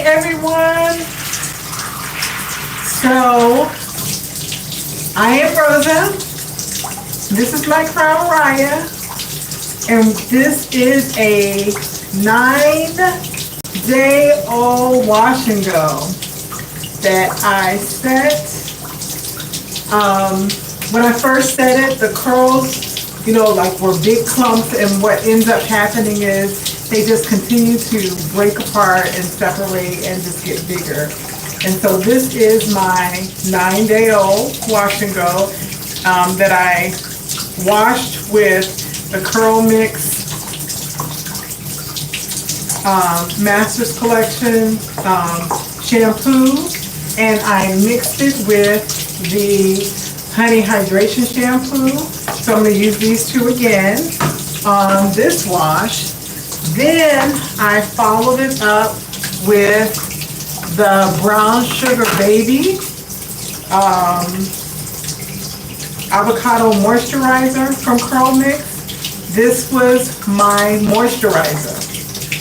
everyone. So I am Rosa. This is my crown Mariah, and this is a 9-day-old wash and go that I set. When I first set it, the curls, like were big clumps, and what ends up happening is they just continue to break apart and separate and just get bigger. And so this is my 9-day-old wash and go that I washed with the Curl Mix Masters Collection shampoo, and I mixed it with the Honey Hydration shampoo. So I'm going to use these two again on this wash. Then I followed it up with the Brown Sugar Baby Avocado Moisturizer from Curl Mix. This was my moisturizer.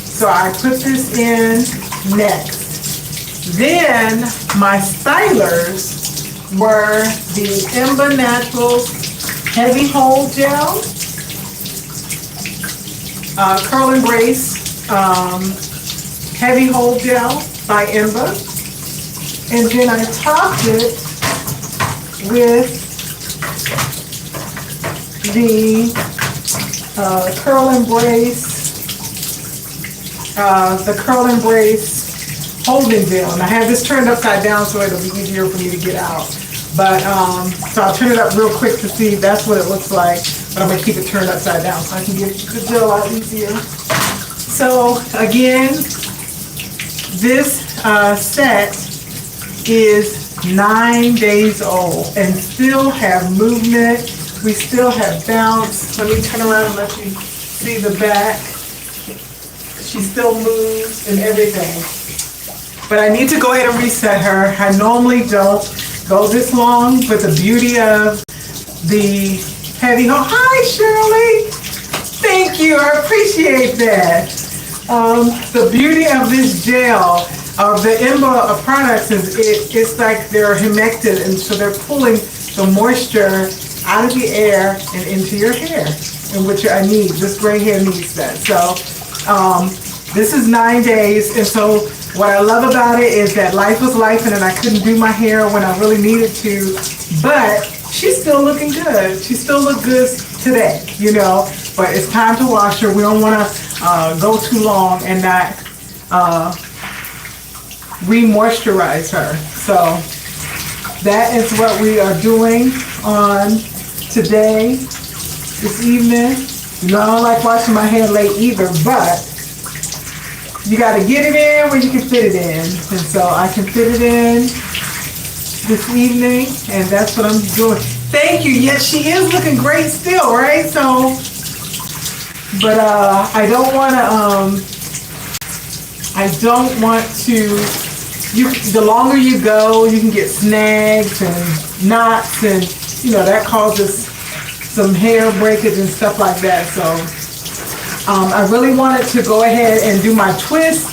So I put this in next. Then my stylers were the ENBBA Naturals Heavy Hold Gel, Curl Embrace Heavy Hold Gel by ENBBA, and then I topped it with the Curl Embrace Holding Gel. And I have this turned upside down so it'll be easier for me to get out. But so I'll turn it up real quick to see if that's what it looks like. But I'm gonna keep it turned upside down so I can get the gel out easier. So again, this set is 9 days old and still have movement. We still have bounce. Let me turn around and let you see the back. She still moves and everything. But I need to go ahead and reset her. I normally don't go this long, but the beauty of the heavy hold. Hi, Shirley. Thank you. I appreciate that. The beauty of this gel, of the ENBBA products, is it's like they're humected, and so they're pulling the moisture out of the air and into your hair, and which I need. This gray hair needs that. So this is 9 days, and so what I love about it is that life was life, and I couldn't do my hair when I really needed to, but she's still looking good. She still looks good today, but it's time to wash her. We don't want to go too long and not re-moisturize her. So that is what we are doing on today, this evening. I don't like washing my hair late either, but you got to get it in where you can fit it in. And so I can fit it in this evening, and that's what I'm doing. Thank you. Yes, she is looking great still, right? So, but I don't want to, the longer you go, you can get snags and knots, and that causes some hair breakage and stuff like that. So I really wanted to go ahead and do my twist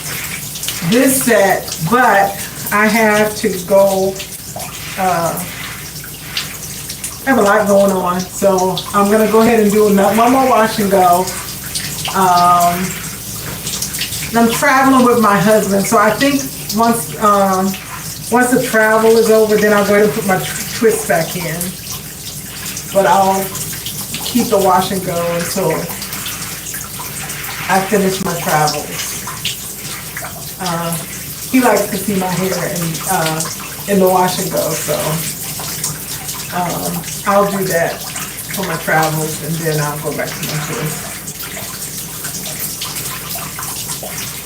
this set, but I have to go, I have a lot going on, so I'm going to go ahead and do one more wash and go. I'm traveling with my husband, so I think once the travel is over, then I'll go ahead and put my twist back in. But I'll keep the wash and go until I finish my travels. He likes to see my hair in the wash and go, so I'll do that for my travels, and then I'll go back to my twist.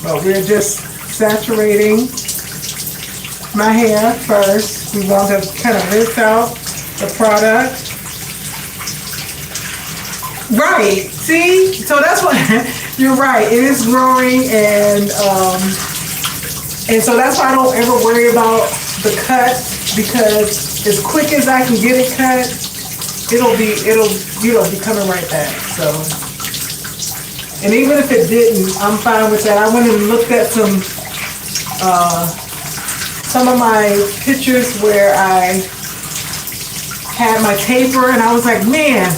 But we're just saturating my hair first. We want to kind of rinse out the product. Right, see? So that's what, you're right, it is growing, and so that's why I don't ever worry about the cut, because as quick as I can get it cut, it'll be coming right back. So, and even if it didn't, I'm fine with that. I went and looked at some some of my pictures where I had my taper, and I was like, man,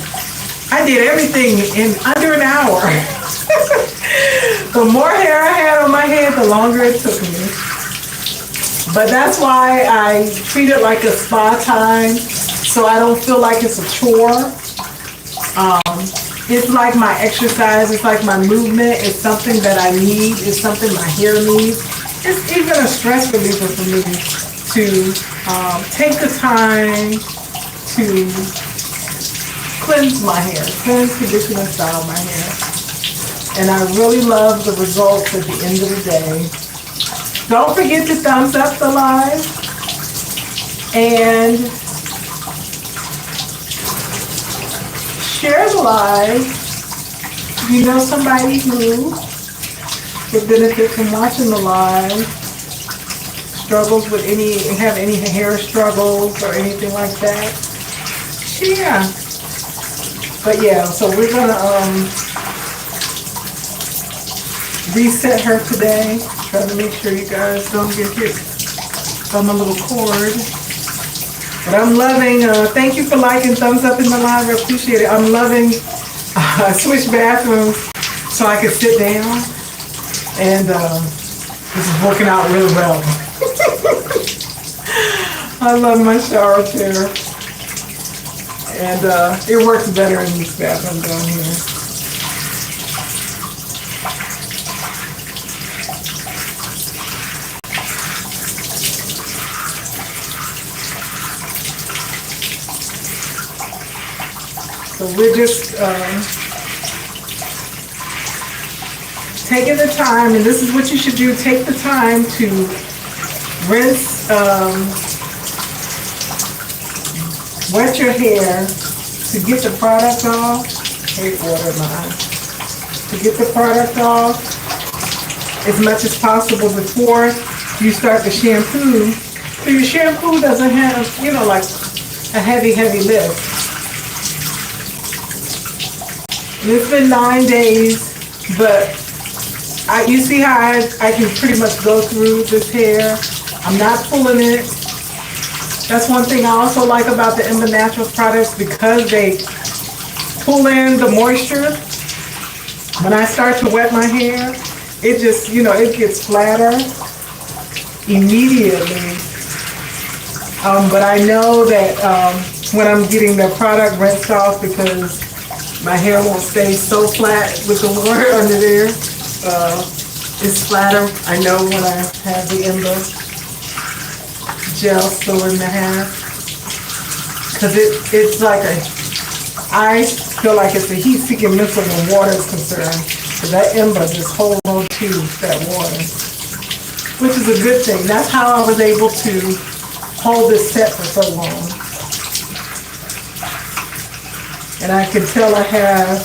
I did everything in under an hour. The more hair I had on my head, the longer it took me. But that's why I treat it like a spa time, so I don't feel like it's a chore. It's like my exercise, it's like my movement, it's something that I need, it's something my hair needs. It's even a stress reliever for me to take the time to cleanse my hair, cleanse, condition, and style my hair. And I really love the results at the end of the day. Don't forget to thumbs up the live and share the live. If you know somebody who would benefit from watching the live, struggles with have any hair struggles or anything like that, share. But yeah, so we're gonna reset her today. Try to make sure you guys don't get hit on the little cord. But I'm loving, thank you for liking, thumbs up in the live, I appreciate it. I'm loving, I switched bathrooms so I could sit down, and this is working out really well. I love my shower chair, and it works better in this bathroom down here. So we're just taking the time, and this is what you should do, take the time to rinse, wet your hair to get the product off. Hate water mine. To get the product off as much as possible before you start the shampoo. So your shampoo doesn't have, like a heavy lift. And it's been 9 days, but you see how I can pretty much go through this hair. I'm not pulling it. That's one thing I also like about the ENBBA Naturals products, because they pull in the moisture. When I start to wet my hair, it just, it gets flatter immediately. But I know that when I'm getting the product rinsed off, because my hair won't stay so flat with the water under there. It's flatter. I know when I have the ENBBA gel still in the hair. Because it's like I feel like it's a heat-seeking missile when water is concerned. Because that ENBBA just holds on to that water. Which is a good thing. That's how I was able to hold this set for so long. And I can tell I have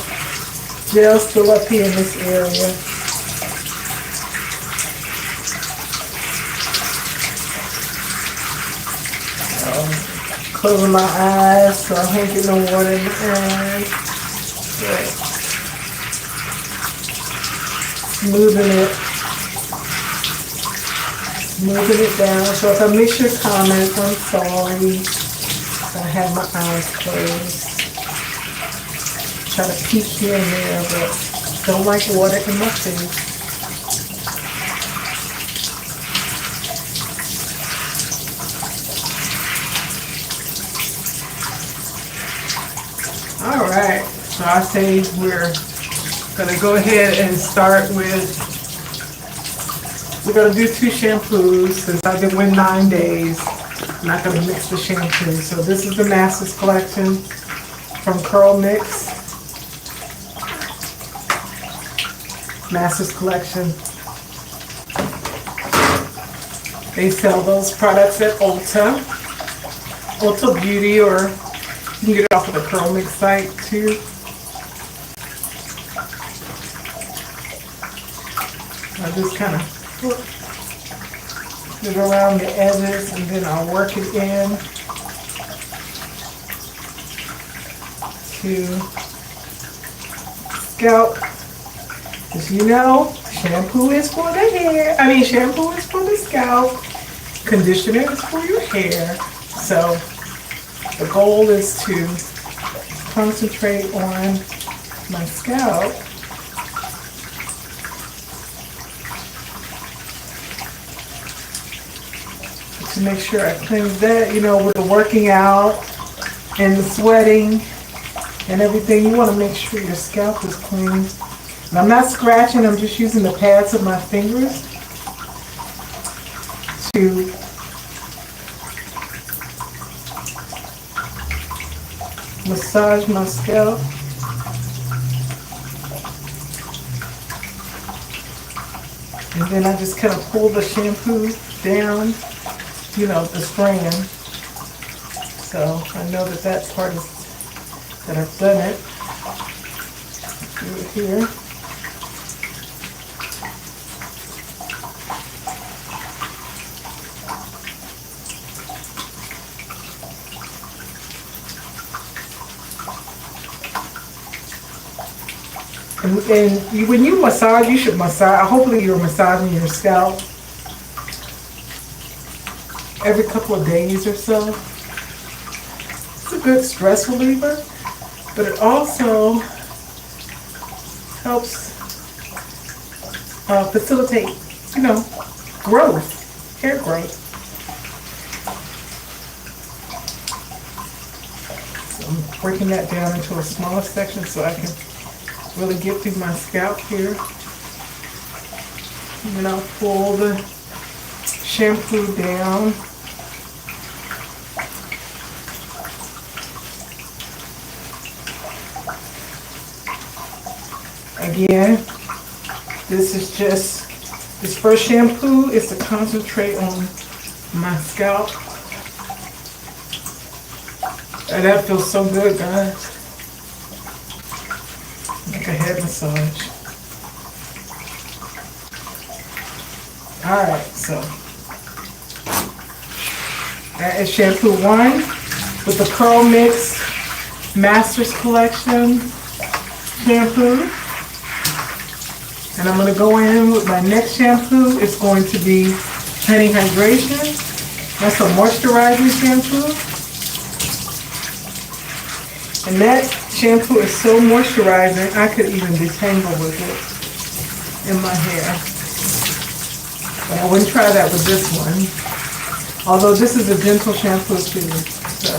gel still up here in this area. Closing my eyes so I can't get no water in the eyes. Right. Smoothing it down. So if I miss your comments, I'm sorry. I have my eyes closed. Try to peek here and there, but don't like water in my face. All right, so I say we're gonna go ahead and start with, we're gonna do 2 shampoos since I've been with 9 days. I'm not gonna mix the shampoo. So this is the Masters collection from Curl Mix. Masters collection. They sell those products at Ulta Beauty, or you can get it off of the Curl Mix site too. I just kind of put it around the edges, and then I'll work it in to scalp. As you know, Shampoo is for the hair. I mean, shampoo is for the scalp. Conditioner is for your hair. So the goal is to concentrate on my scalp. To make sure I cleanse that, you know, with the working out and the sweating and everything, you want to make sure your scalp is clean. And I'm not scratching, I'm just using the pads of my fingers to massage my scalp. And then I just kind of pull the shampoo down, you know, the strand. So I know that that part is, that I've done it. Do it here. And when you massage, you should massage, hopefully you're massaging your scalp every couple of days or so. It's a good stress reliever, but it also helps facilitate, you know, growth, hair growth. So I'm breaking that down into a smaller section so I can really get through my scalp here. And then I'll pull the shampoo down. Again, this first shampoo is to concentrate on my scalp. And that feels so good, guys. Like a head massage. Alright, so that is shampoo 1 with the Curl Mix Masters Collection shampoo. And I'm going to go in with my next shampoo. It's going to be Honey Hydration. That's a moisturizing shampoo. And that shampoo is so moisturizing, I could even detangle with it in my hair. But I wouldn't try that with this one. Although this is a gentle shampoo too, so,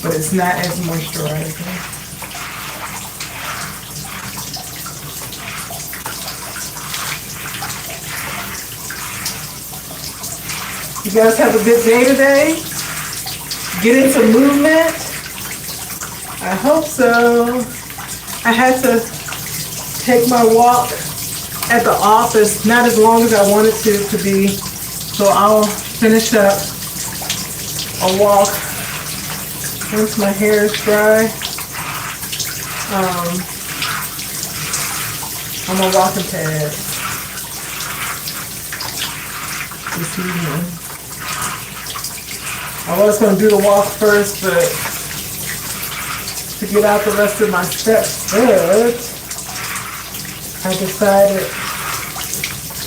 but it's not as moisturizing. You guys have a good day today? Get into movement? I hope so. I had to take my walk at the office, not as long as I wanted to be, so I'll finish up a walk once my hair is dry. On my walking pad this evening. I was going to do the walk first, but to get out the rest of my steps, but I decided,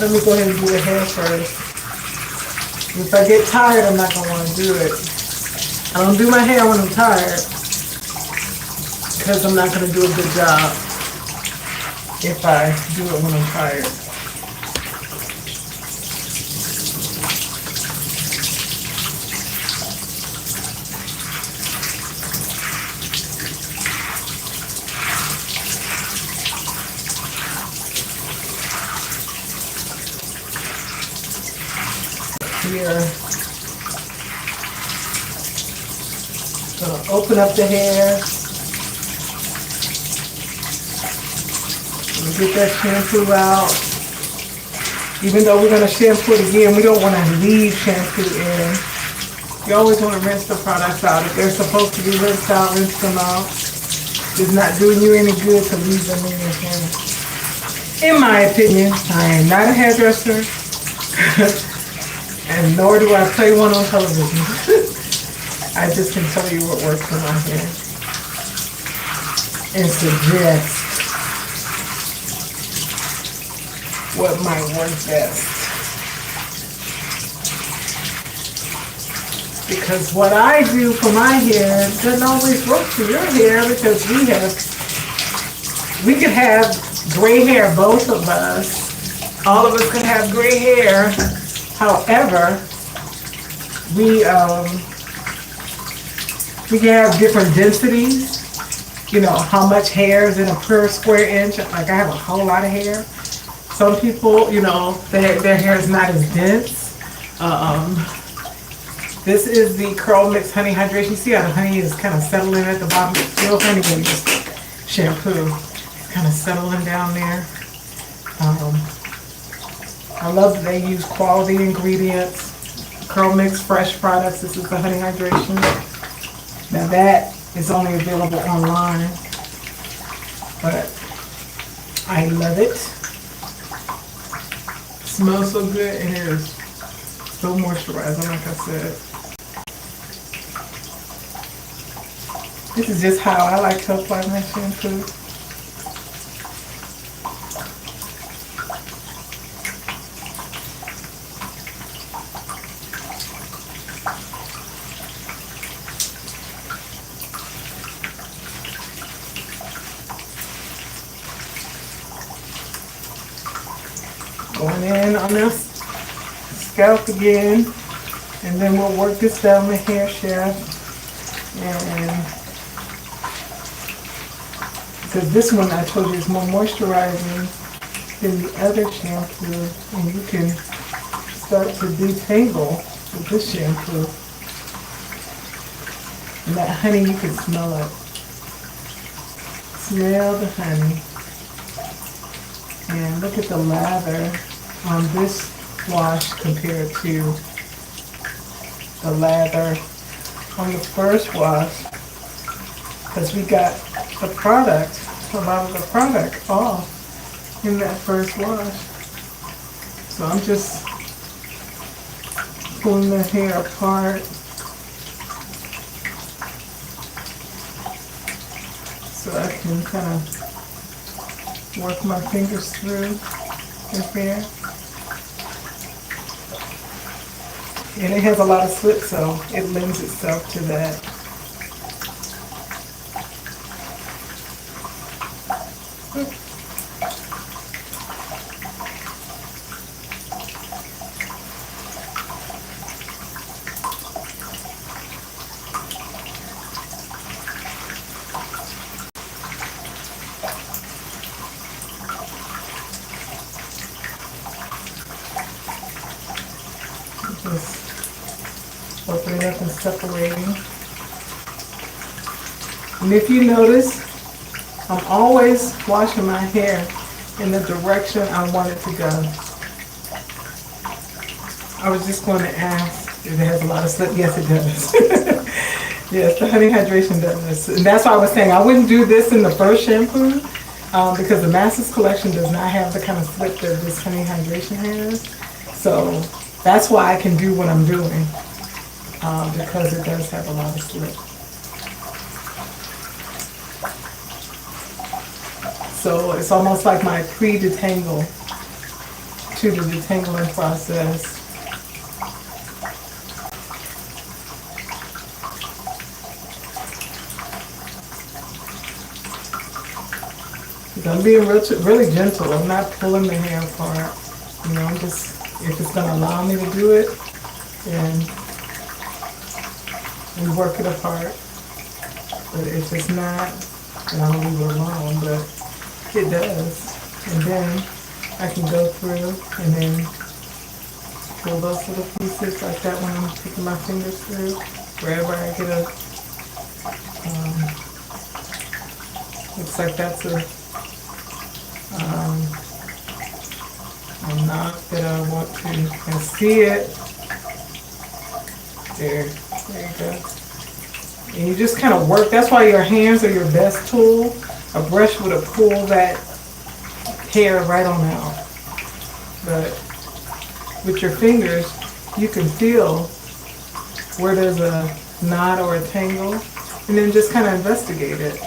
let me go ahead and do the hair first. If I get tired, I'm not going to want to do it. I don't do my hair when I'm tired, because I'm not going to do a good job if I do it when I'm tired. Here, gonna open up the hair. Get that shampoo out. Even though we're gonna shampoo it again, we don't want to leave shampoo in. You always want to rinse the products out. If they're supposed to be rinsed out, rinse them out. It's not doing you any good to leave them in your hair. In my opinion, I am not a hairdresser. And nor do I play one on television. I just can tell you what works for my hair. And suggest. what might work best. Because what I do for my hair doesn't always work for your hair, because we could have gray hair, both of us. All of us could have gray hair. However, we can have different densities. You know, how much hair is in a per square inch. Like, I have a whole lot of hair. Some people, you know, their hair is not as dense. This is the Curl Mix Honey Hydration. You see how the honey is kind of settling at the bottom? It's still honey in this shampoo. It's kind of settling down there. I love that they use quality ingredients. Curl Mix Fresh products. This is the Honey Hydration. Now that is only available online, but I love it. It smells so good, and it is so moisturizing, like I said. This is just how I like to apply my shampoo. Going in on this scalp again, and then we'll work this down the hair shaft. And because this one, I told you, is more moisturizing than the other shampoo, and you can start to detangle with this shampoo. And that honey, you can smell it. Smell the honey. And look at the lather on this wash compared to the lather on the first wash, because we got the product, a lot of the product off in that first wash. So I'm just pulling the hair apart so I can kind of work my fingers through the hair. And it has a lot of slip, so it lends itself to that. Just opening up and separating. And if you notice, I'm always washing my hair in the direction I want it to go. I was just going to ask if it has a lot of slip. Yes, it does. Yes, the Honey Hydration does. And that's why I was saying I wouldn't do this in the first shampoo, because the Masters Collection does not have the kind of slip that this Honey Hydration has. So that's why I can do what I'm doing, because it does have a lot of slip. So it's almost like my pre-detangle to the detangling process. I'm being really gentle. I'm not pulling the hair apart. You know, I'm just, if it's going to allow me to do it, then we work it apart. But if it's not, then I'll leave it alone. But it does. And then I can go through and then pull those little pieces like that when I'm taking my fingers through. Wherever I get a, looks like that's a knot that I want to, and see it. There you go. And you just kind of work. That's why your hands are your best tool. A brush would have pulled that hair right on out. But with your fingers, you can feel where there's a knot or a tangle, and then just kind of investigate it.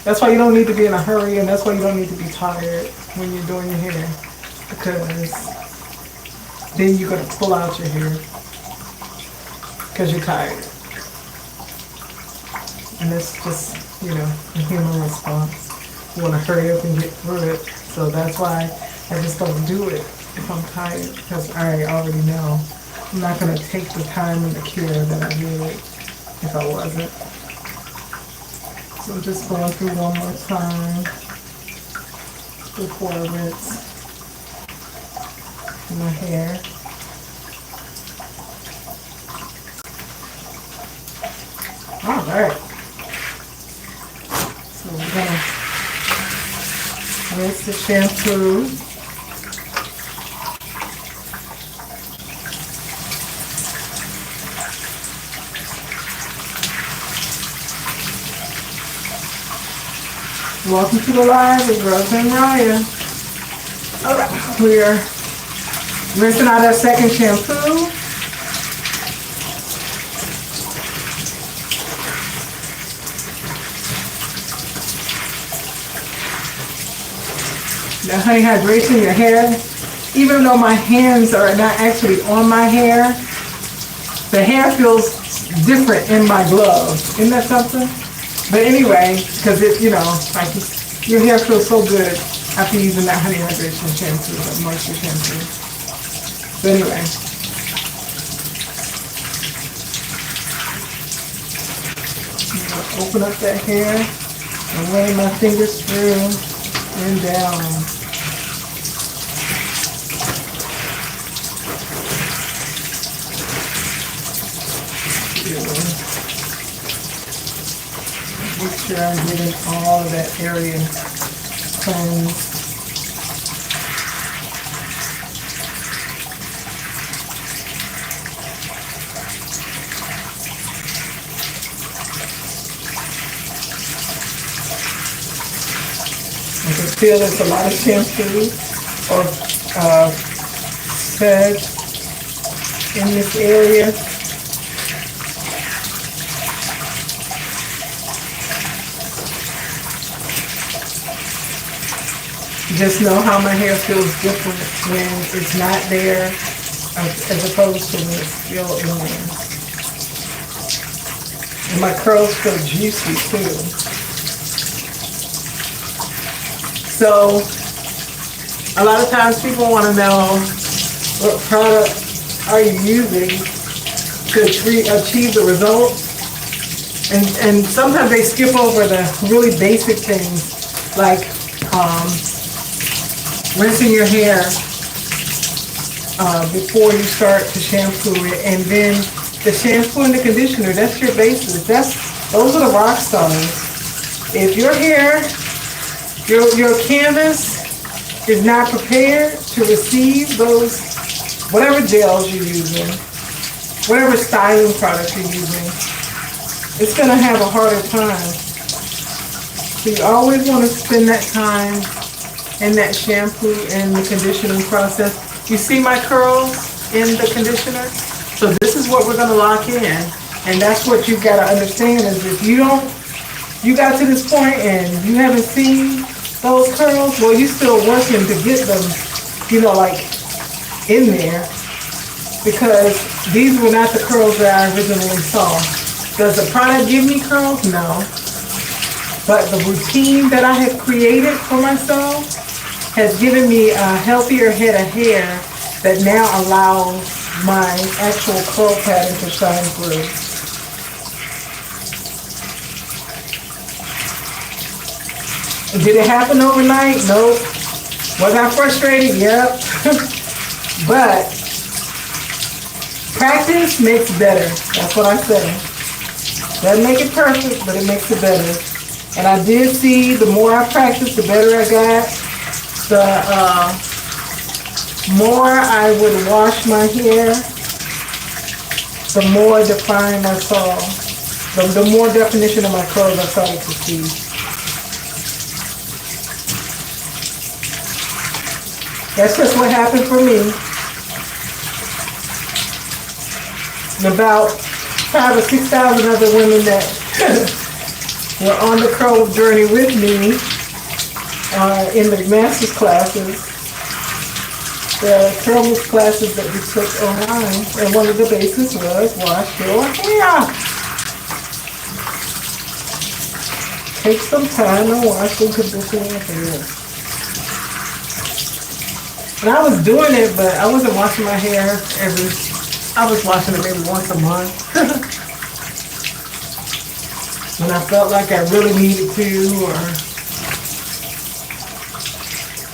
That's why you don't need to be in a hurry, and that's why you don't need to be tired when you're doing your hair, because then you're going to pull out your hair because you're tired. And that's just, you know, a human response. You want to hurry up and get through it. So that's why I just don't do it if I'm tired, because I already know I'm not going to take the time and the care that I would if I wasn't. So I'm just going through one more time before I rinse my hair. All right. So we're gonna rinse the shampoo. Welcome to the live with Rose and Raya. All right, we're rinsing out our second shampoo. Now, honey hydrates in your hair. Even though my hands are not actually on my hair, the hair feels different in my glove. Isn't that something? But anyway, because it, you know, like your hair feels so good after using that honey hydration shampoo, that moisture shampoo. So anyway. I'm gonna open up that hair and lay my fingers through and down. Make sure I'm getting all of that area cleansed. I can feel there's a lot of shampoo or sedge in this area. Just know how my hair feels different when it's not there as opposed to when it's still in there. And my curls feel juicy too. So a lot of times people want to know what product are you using to achieve the results. And sometimes they skip over the really basic things like rinsing your hair before you start to shampoo it, and then the shampoo and the conditioner. That's your basis. Those are the rock stars. If your hair, your canvas is not prepared to receive those, whatever gels you're using, whatever styling products you're using, it's going to have a harder time. So you always want to spend that time in that shampoo and the conditioning process. You see my curls in the conditioner? So this is what we're going to lock in. And that's what you've got to understand is if you got to this point and you haven't seen those curls, well, you're still working to get them, you know, like in there, because these were not the curls that I originally saw. Does the product give me curls? No. But the routine that I have created for myself has given me a healthier head of hair that now allows my actual curl pattern to shine through. Did it happen overnight? Nope. Was I frustrated? Yep. But practice makes better. That's what I say. Doesn't make it perfect, but it makes it better. And I did see the more I practiced, the better I got. The more I would wash my hair, the more defined I saw. The more definition of my curls I started to see. That's just what happened for me. And about 5,000 or 6,000 other women that were on the curl journey with me in the master's classes, the curl classes that we took online, and one of the basics was wash your hair. Take some time to wash and condition your hair. And I was doing it, but I wasn't washing my hair I was washing it maybe once a month. When I felt like I really needed to, or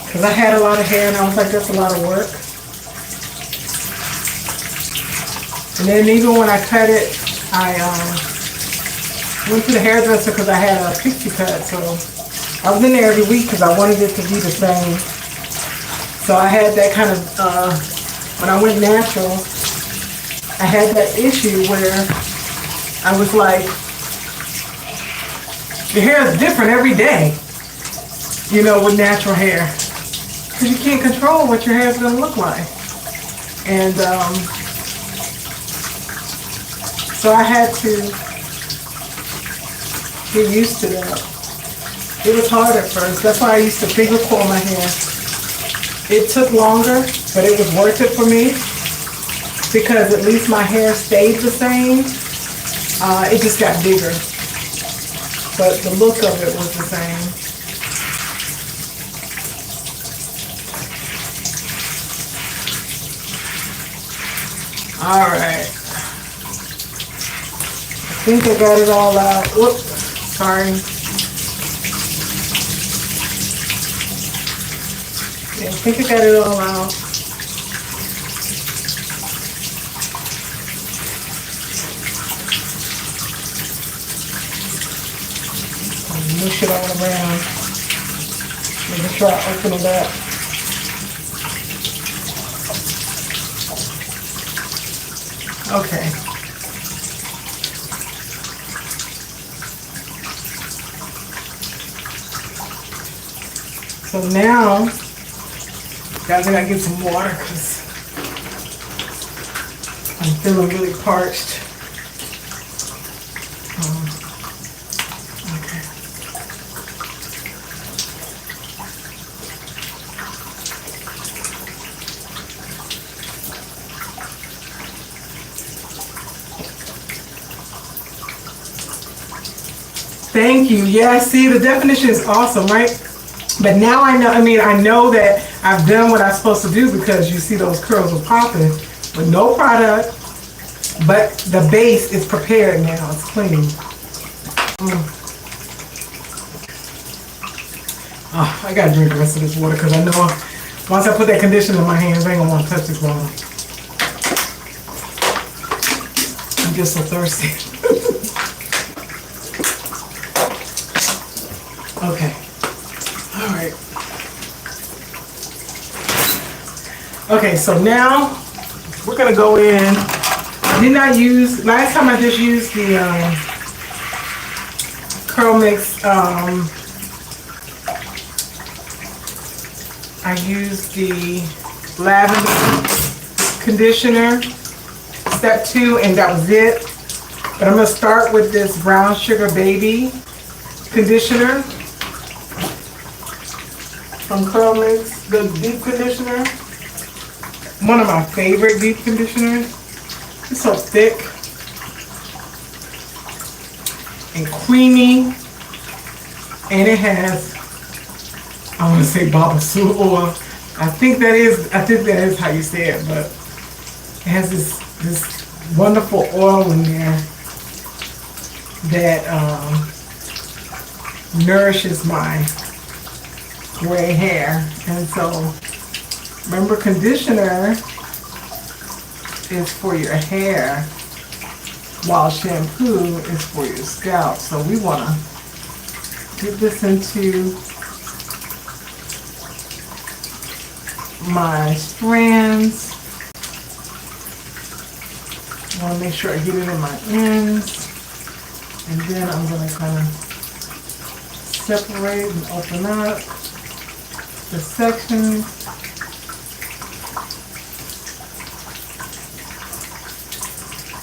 because I had a lot of hair and I was like, that's a lot of work. And then even when I cut it, I went to the hairdresser because I had a pixie cut, so I was in there every week because I wanted it to be the same. So I had that kind of, when I went natural, I had that issue where I was like, your hair is different every day, you know, with natural hair. Because you can't control what your hair is going to look like. And so I had to get used to that. It was hard at first. That's why I used to finger coil my hair. It took longer, but it was worth it for me because at least my hair stayed the same. It just got bigger, but the look of it was the same. All right. I think I got it all out. Whoops, sorry. Yeah, I think I got it all out. Mush it all around. Making sure I open it up. Okay. So now, guys, I gotta get some water because I'm feeling really parched. Okay. Thank you. Yeah, see, the definition is awesome, right? But now I know, I know that I've done what I'm supposed to do because you see those curls are popping with no product, but the base is prepared now. It's clean. Oh, I gotta drink the rest of this water because I know once I put that conditioner in my hands, I ain't gonna want to touch this water. I'm just so thirsty. Okay. All right. Okay, so now we're gonna go in. Last time I just used the Curl Mix, I used the lavender conditioner, step 2, and that was it. But I'm gonna start with this Brown Sugar Baby conditioner from Curl Mix, the deep conditioner. One of my favorite deep conditioners. It's so thick and creamy, and it has, I want to say Babassu oil. I think that is how you say it, but it has this wonderful oil in there that nourishes my gray hair. And so remember, conditioner is for your hair while shampoo is for your scalp. So we want to get this into my strands. I want to make sure I get it in my ends, and then I'm going to kind of separate and open up the sections.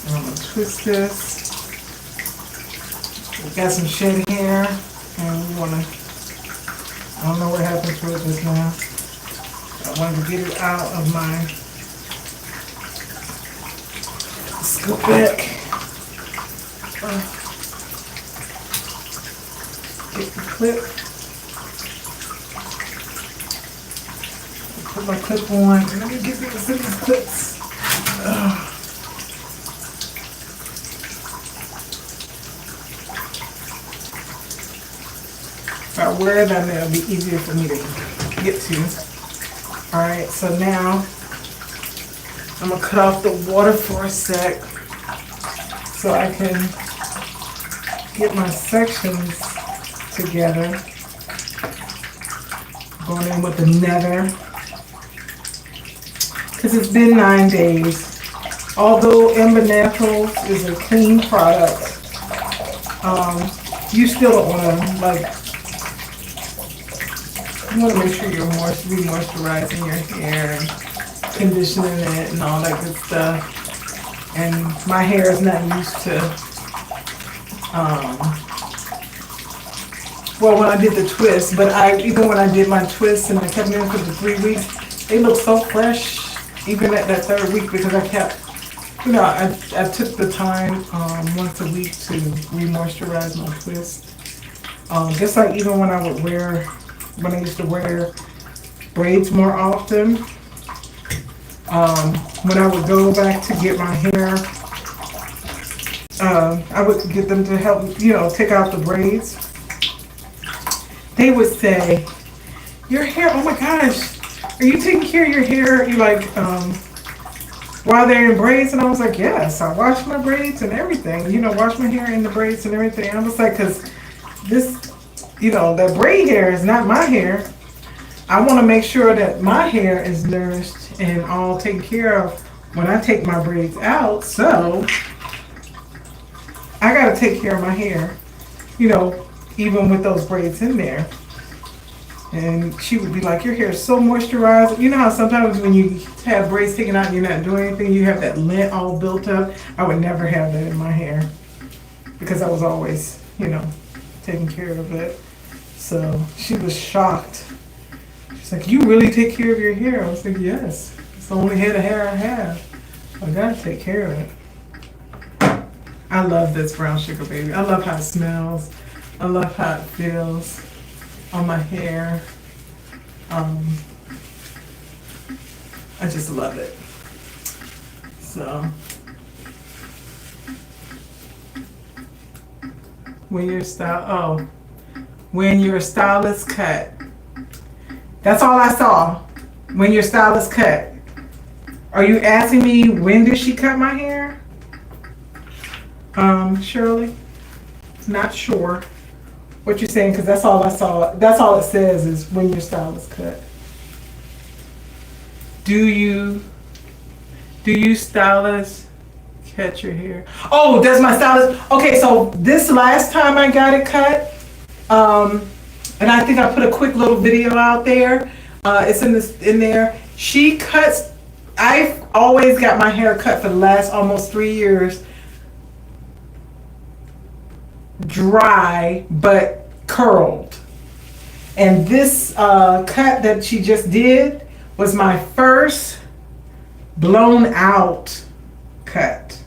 And I'm going to twist this. Got some shed hair, and we wanna, I don't know what happened to it just now. I wanted to get it out of my scoop back. Get the clip. Put my clip on, and let me get these clips. If I wear them, it'll be easier for me to get to. Alright, so now I'm gonna cut off the water for a sec so I can get my sections together. Going in with the nether. Because it's been 9 days. Although ENBBA Naturals is a clean product, you still don't want to, like, you want to make sure you're re-moisturizing your hair and conditioning it and all that good stuff. And my hair is not used to, well, when I did the twist, but even when I did my twist and I kept them in for the 3 weeks, they look so fresh, even at that 3rd week, because I kept, you know, I took the time once a week to re-moisturize my twist. Just like even when I used to wear braids more often, when I would go back to get my hair, I would get them to help, you know, take out the braids. They would say, your hair, oh my gosh, are you taking care of your hair? You like, while they're in braids? And I was like, yes, I wash my braids and everything, you know, wash my hair in the braids and everything. I was like, because this, you know, that braid hair is not my hair. I want to make sure that my hair is nourished and all taken care of when I take my braids out. So I got to take care of my hair, you know, even with those braids in there. And she would be like, your hair is so moisturized. You know how sometimes when you have braids taken out and you're not doing anything, you have that lint all built up? I would never have that in my hair because I was always, you know, taking care of it. So she was shocked. She's like, you really take care of your hair? I was like, yes. It's the only head of hair I have. I gotta take care of it. I love this brown sugar baby. I love how it smells. I love how it feels on my hair. I just love it. So when your stylist cut. That's all I saw. When your stylist cut. Are you asking me when did she cut my hair? Shirley? Not sure what you're saying, because that's all I saw. That's all it says is when your stylist cut. Do you stylist cut your hair? Oh, does my stylist? Okay, so this last time I got it cut, and I think I put a quick little video out there. It's in there. She cuts. I've always got my hair cut for the last almost 3 years. Dry but curled, and this cut that she just did was my first blown out cut.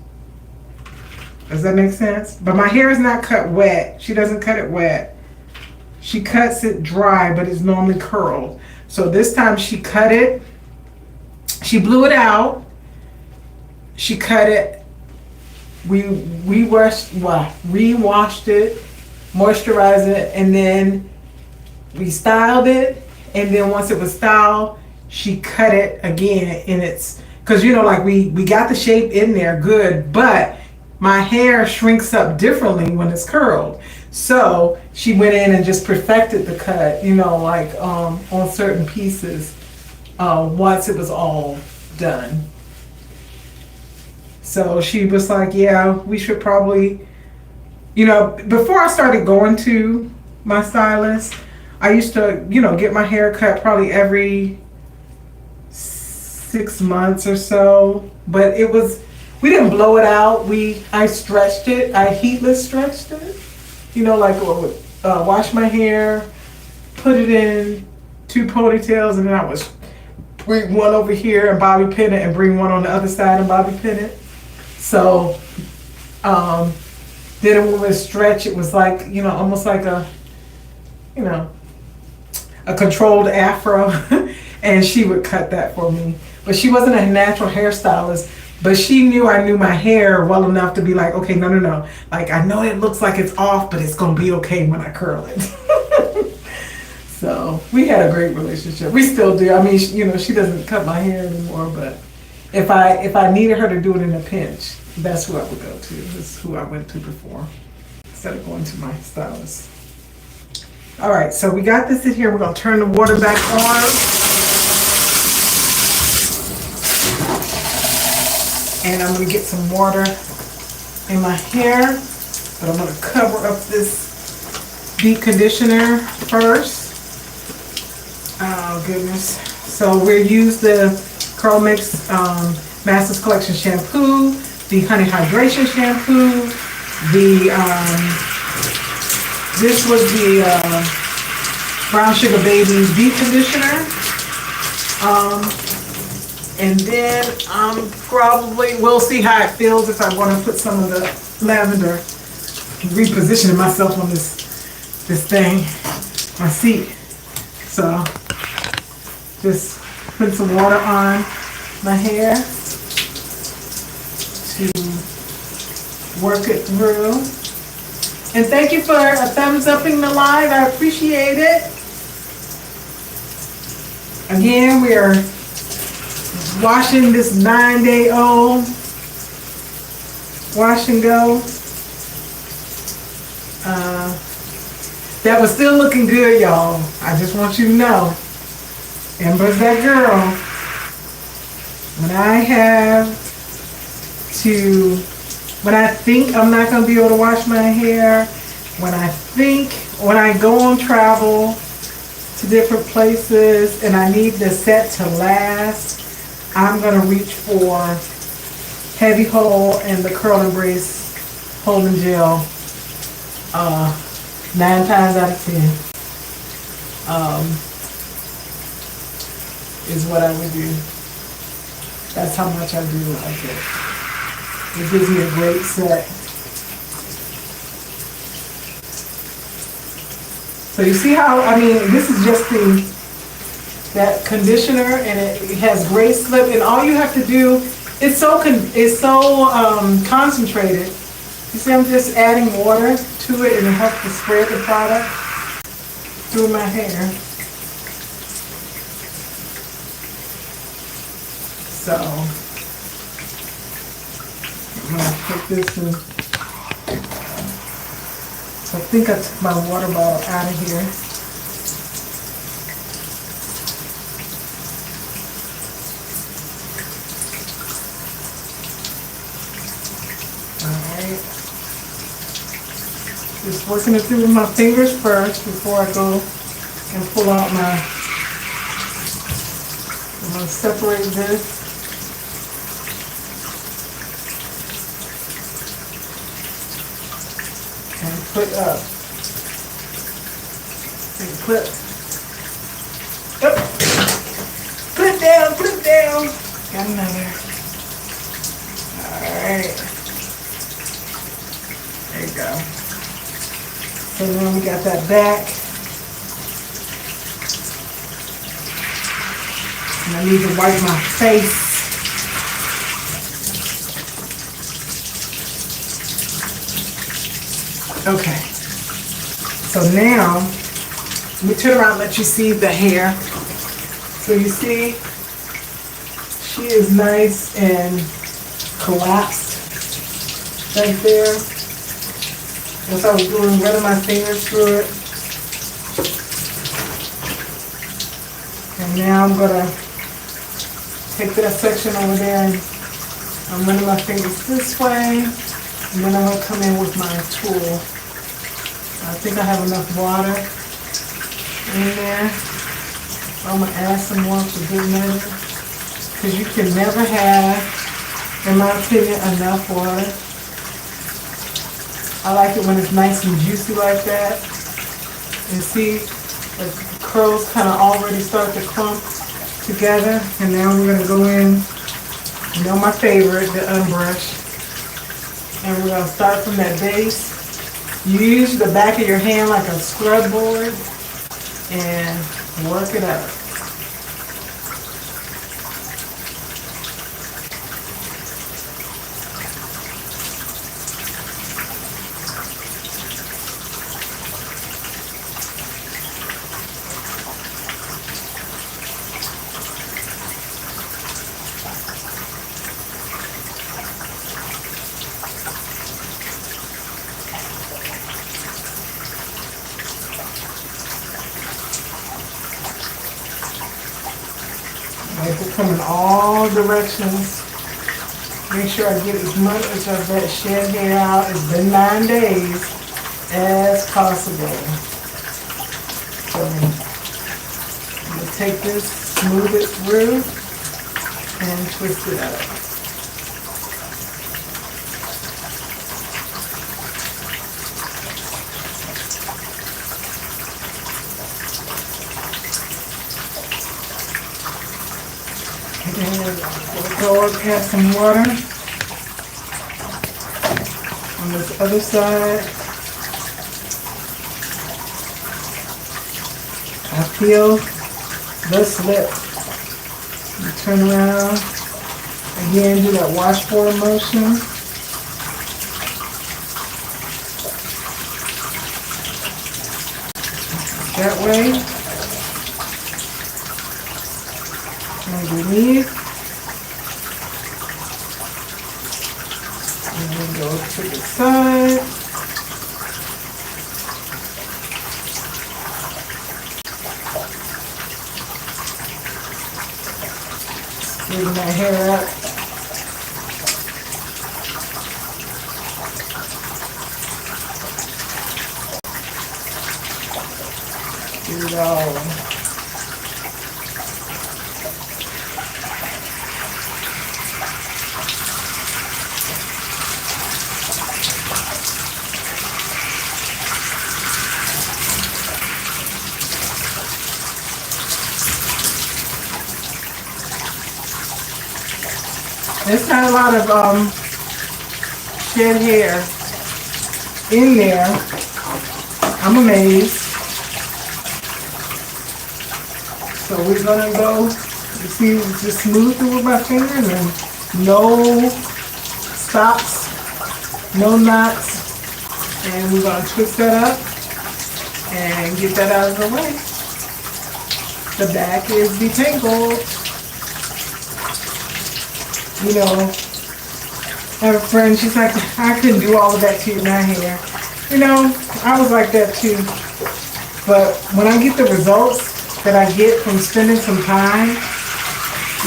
Does that make sense? But my hair is not cut wet. She doesn't cut it wet. She cuts it dry, but it's normally curled. So this time she cut it, she blew it out, she cut it. We rewashed it, moisturized it, and then we styled it. And then once it was styled, she cut it again. And it's because, you know, like we got the shape in there good, but my hair shrinks up differently when it's curled. So she went in and just perfected the cut, you know, like on certain pieces once it was all done. So she was like, yeah, we should probably, you know, before I started going to my stylist, I used to, you know, get my hair cut probably every 6 months or so. But we didn't blow it out. I stretched it. I heatless stretched it. you know, like wash my hair, put it in 2 ponytails, and then I would bring one over here and bobby pin it, and bring one on the other side and bobby pin it. So then when it was stretch, it was like, you know, almost like a, you know, a controlled afro. And she would cut that for me. But she wasn't a natural hairstylist, but she knew I knew my hair well enough to be like, okay, no. Like, I know it looks like it's off, but it's going to be okay when I curl it. So we had a great relationship. We still do. I mean, you know, she doesn't cut my hair anymore, but if I needed her to do it in a pinch, that's who I would go to. That's who I went to before, instead of going to my stylist. All right, so we got this in here. We're going to turn the water back on. And I'm going to get some water in my hair, but I'm going to cover up this deep conditioner first. Oh goodness. So we use the Curl Mix Masters Collection shampoo, the Honey Hydration shampoo, the this was the Brown Sugar Baby deep conditioner. And then we'll see how it feels if I want to put some of the lavender. Repositioning myself on this thing, my seat. So just put some water on my hair to work it through. And thank you for a thumbs up in the live. I appreciate it. Again, we are washing this 9-day-old wash and go. That was still looking good, y'all. I just want you to know. Amber's that girl. When I think I'm not going to be able to wash my hair, when I go on travel to different places and I need the set to last, I'm going to reach for Heavy Hold and the Curl Embrace Holding Gel 9 times out of 10 is what I would do. That's how much I do like it. It gives me a great set. So you see how, I mean, this is just that conditioner, and it has great slip, and all you have to do, it's so concentrated. You see, I'm just adding water to it, and it helps to spread the product through my hair. So I'm gonna put this in. So I think I took my water bottle out of here. Alright. Just working it through with my fingers first before I go and pull out my, I'm going to separate this. And put up. And put up. Put down. Got another. Alright. There you go. So now we got that back. And I need to wipe my face. Okay. So now, let me turn around and let you see the hair. So you see, she is nice and collapsed right there. As I was doing, running my fingers through it. And now I'm gonna take that section over there and I'm running my fingers this way. And then I'm gonna come in with my tool. I think I have enough water in there. I'm gonna add some more to good measure. Because you can never have, in my opinion, enough water. I like it when it's nice and juicy like that. And see, the curls kind of already start to clump together. And now we're going to go in, you know, my favorite, the unbrush. And we're going to start from that base. You use the back of your hand like a scrub board and work it up. Make it come in all directions. Make sure I get as much of that shed hair out. It's been 9 days as possible. So I'm going to take this, smooth it through, and twist it up. And go and add some water on this other side. I peel the slip. You turn around. Again, do that washboard motion. That way. Underneath. And then go to the side. Straighten that hair up. Do it all. There's not a lot of shed hair in there. I'm amazed. So we're gonna go, you see, just smooth it with my fingers and no stops, no knots. And we're gonna twist that up and get that out of the way. The back is detangled. You know, I have a friend, she's like, I couldn't do all of that to my hair. You know, I was like that too. But when I get the results that I get from spending some time,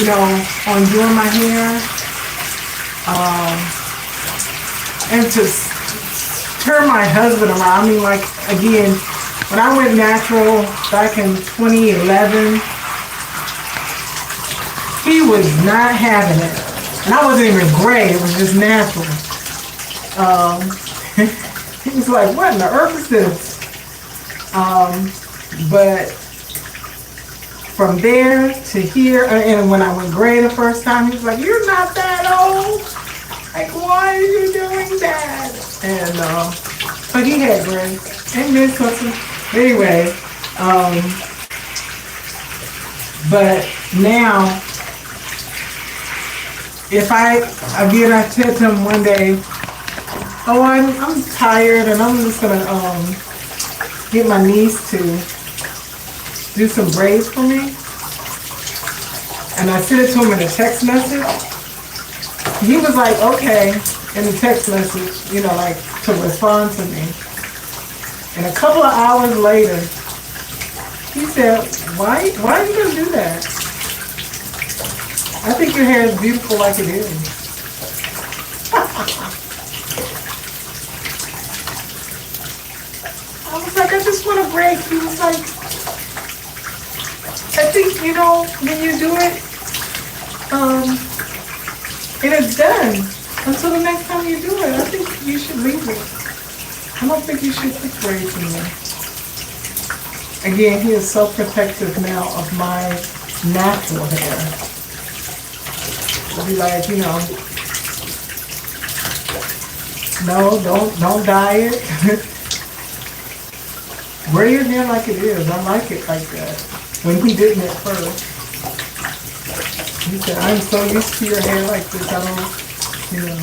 you know, on doing my hair, and to turn my husband around, I mean, like, again, when I went natural back in 2011, he was not having it. And I wasn't even gray, it was just natural. He was like, what in the earth is this? But from there to here, and when I went gray the first time, he was like, you're not that old. Like, why are you doing that? And but he had gray. And Miss Hudson. Anyway, but now, if I said to him one day, oh, I'm tired and I'm just gonna get my niece to do some braids for me. And I sent it to him in a text message. He was like, okay, in the text message, you know, like to respond to me. And a couple of hours later, he said, why are you gonna do that? I think your hair is beautiful like it is. I was like, I just want a break. He was like, I think, you know, when you do it, and it's done until the next time you do it, I think you should leave it. I don't think you should put braids in there. Again, he is so protective now of my natural hair. He'll be like, you know, no, don't dye it. Wear your hair like it is. I like it like that. When he didn't at first. He said, I'm so used to your hair like this, I don't, you know.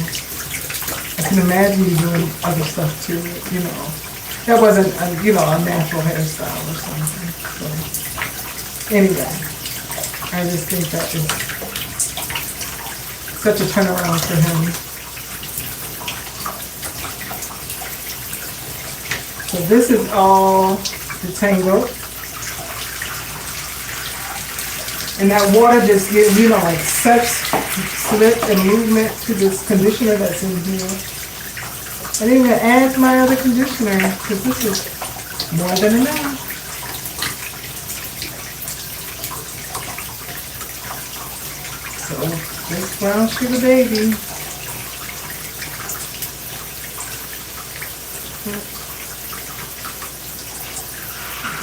I can imagine you doing other stuff to it, you know. That wasn't, you know, a natural hairstyle or something. So, anyway, I just think that is such a turnaround for him. So this is all detangled. And that water just gives, you know, like such slip and movement to this conditioner that's in here. I didn't even add my other conditioner because this is more than enough. So this brown sugar baby.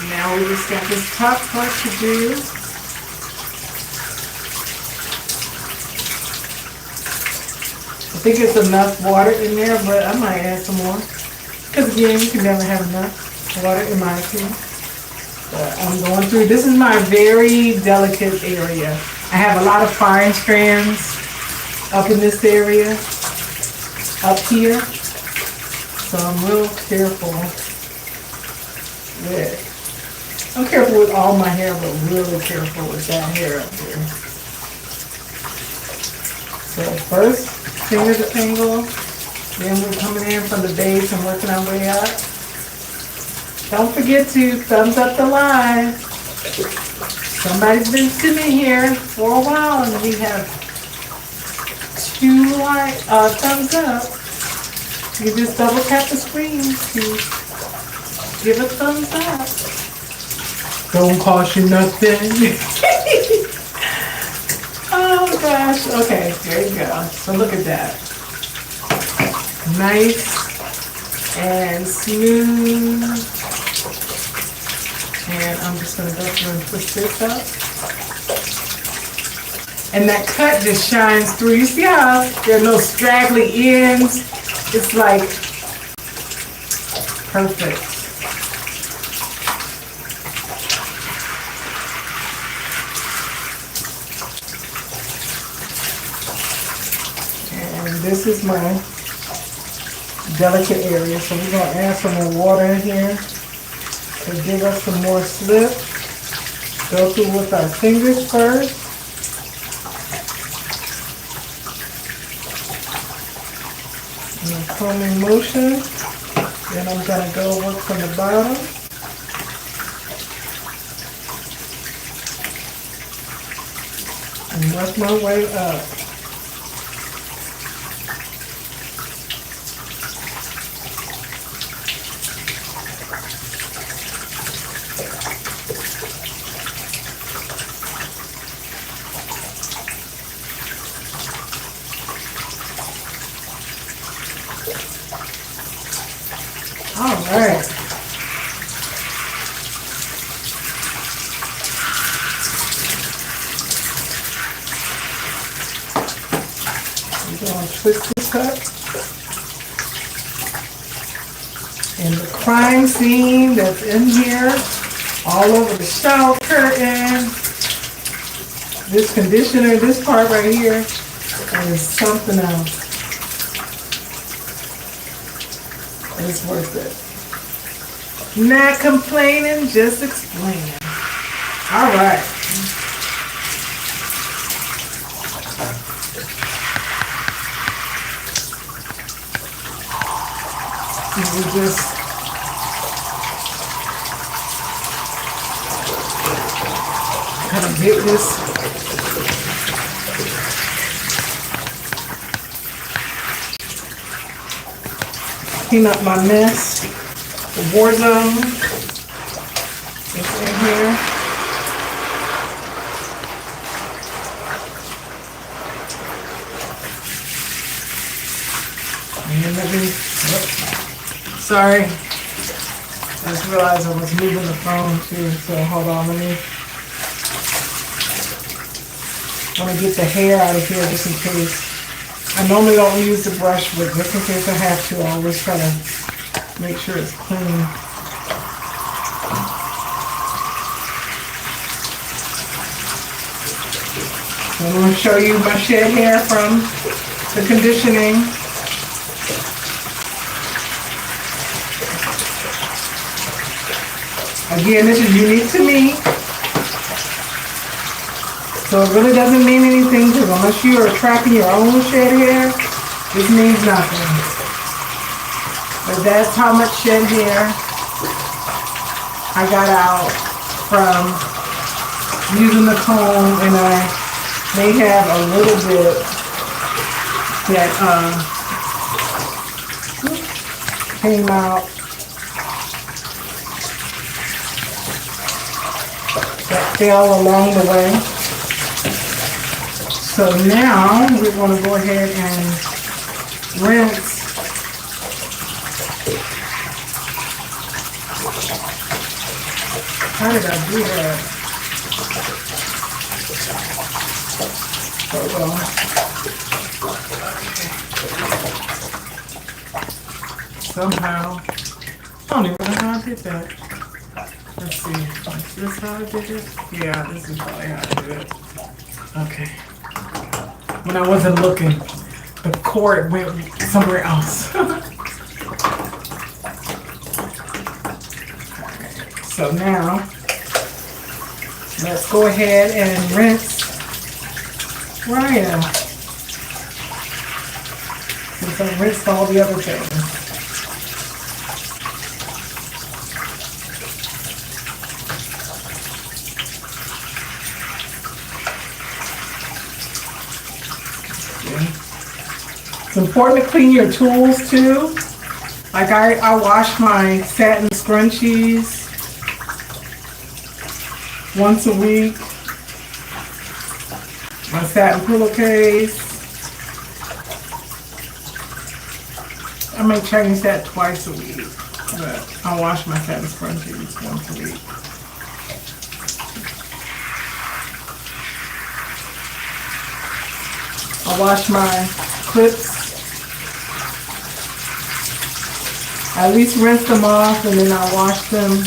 Now we just got this top part to do. I think it's enough water in there, but I might add some more. Because again, you can never have enough water in my opinion. But I'm going through, this is my very delicate area. I have a lot of fine strands up in this area, up here. So I'm real careful I'm careful with all my hair, but really careful with that hair up here. So first, finger to tangle, then we're coming in from the base and working our way up. Don't forget to thumbs up the live. Somebody's been sitting here for a while and we have 2 thumbs up. You just double tap the screen to give a thumbs up. Don't cost you nothing. Oh gosh, okay, there you go. So look at that. Nice and smooth. And I'm just gonna go through and push this up. And that cut just shines through. You see how there are no straggly ends? It's like perfect. This is my delicate area, so we're going to add some more water in here to give us some more slip. Go through with our fingers first. And a combing motion. Then I'm going to go work from the bottom. And work my way up. All right. We're going to twist this up. And the crime scene that's in here, all over the shower curtain, this conditioner, this part right here, is something else. It's worth it. Not complaining, just explaining. All right. And we just kind of get this clean up my mess. The war zone is in here. And let me, Sorry. I just realized I was moving the phone too, so hold on, let me get the hair out of here just in case. I normally don't use the brush, but just in case I have to, I always try to make sure it's clean. So I'm going to show you my shed hair from the conditioning. Again, this is unique to me, so it really doesn't mean anything, because unless you are tracking your own shed hair, this means nothing. But that's how much shed hair I got out from using the comb, and I may have a little bit that came out. That fell along the way. So now we're going to go ahead and rinse. How did I do that? Hold on. Okay. Somehow, I don't even know how I did that. Let's see, is this how I did it? Yeah, this is probably how I did it. Okay. When I wasn't looking, the cord went somewhere else. So now, let's go ahead and rinse Ryan. Since I rinsed all the other things. It's important to clean your tools too. Like I wash my satin scrunchies once a week. My satin pillowcase. I may change that twice a week, but I wash my satin scrunchies once a week. I wash my clips. I at least rinse them off, and then I wash them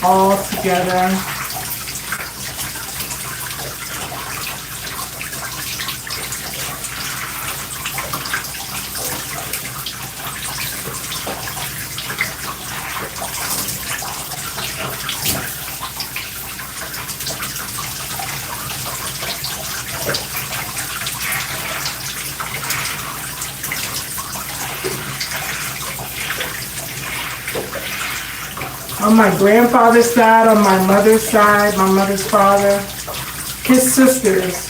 all together. On my grandfather's side, on my mother's side, my mother's father, his sisters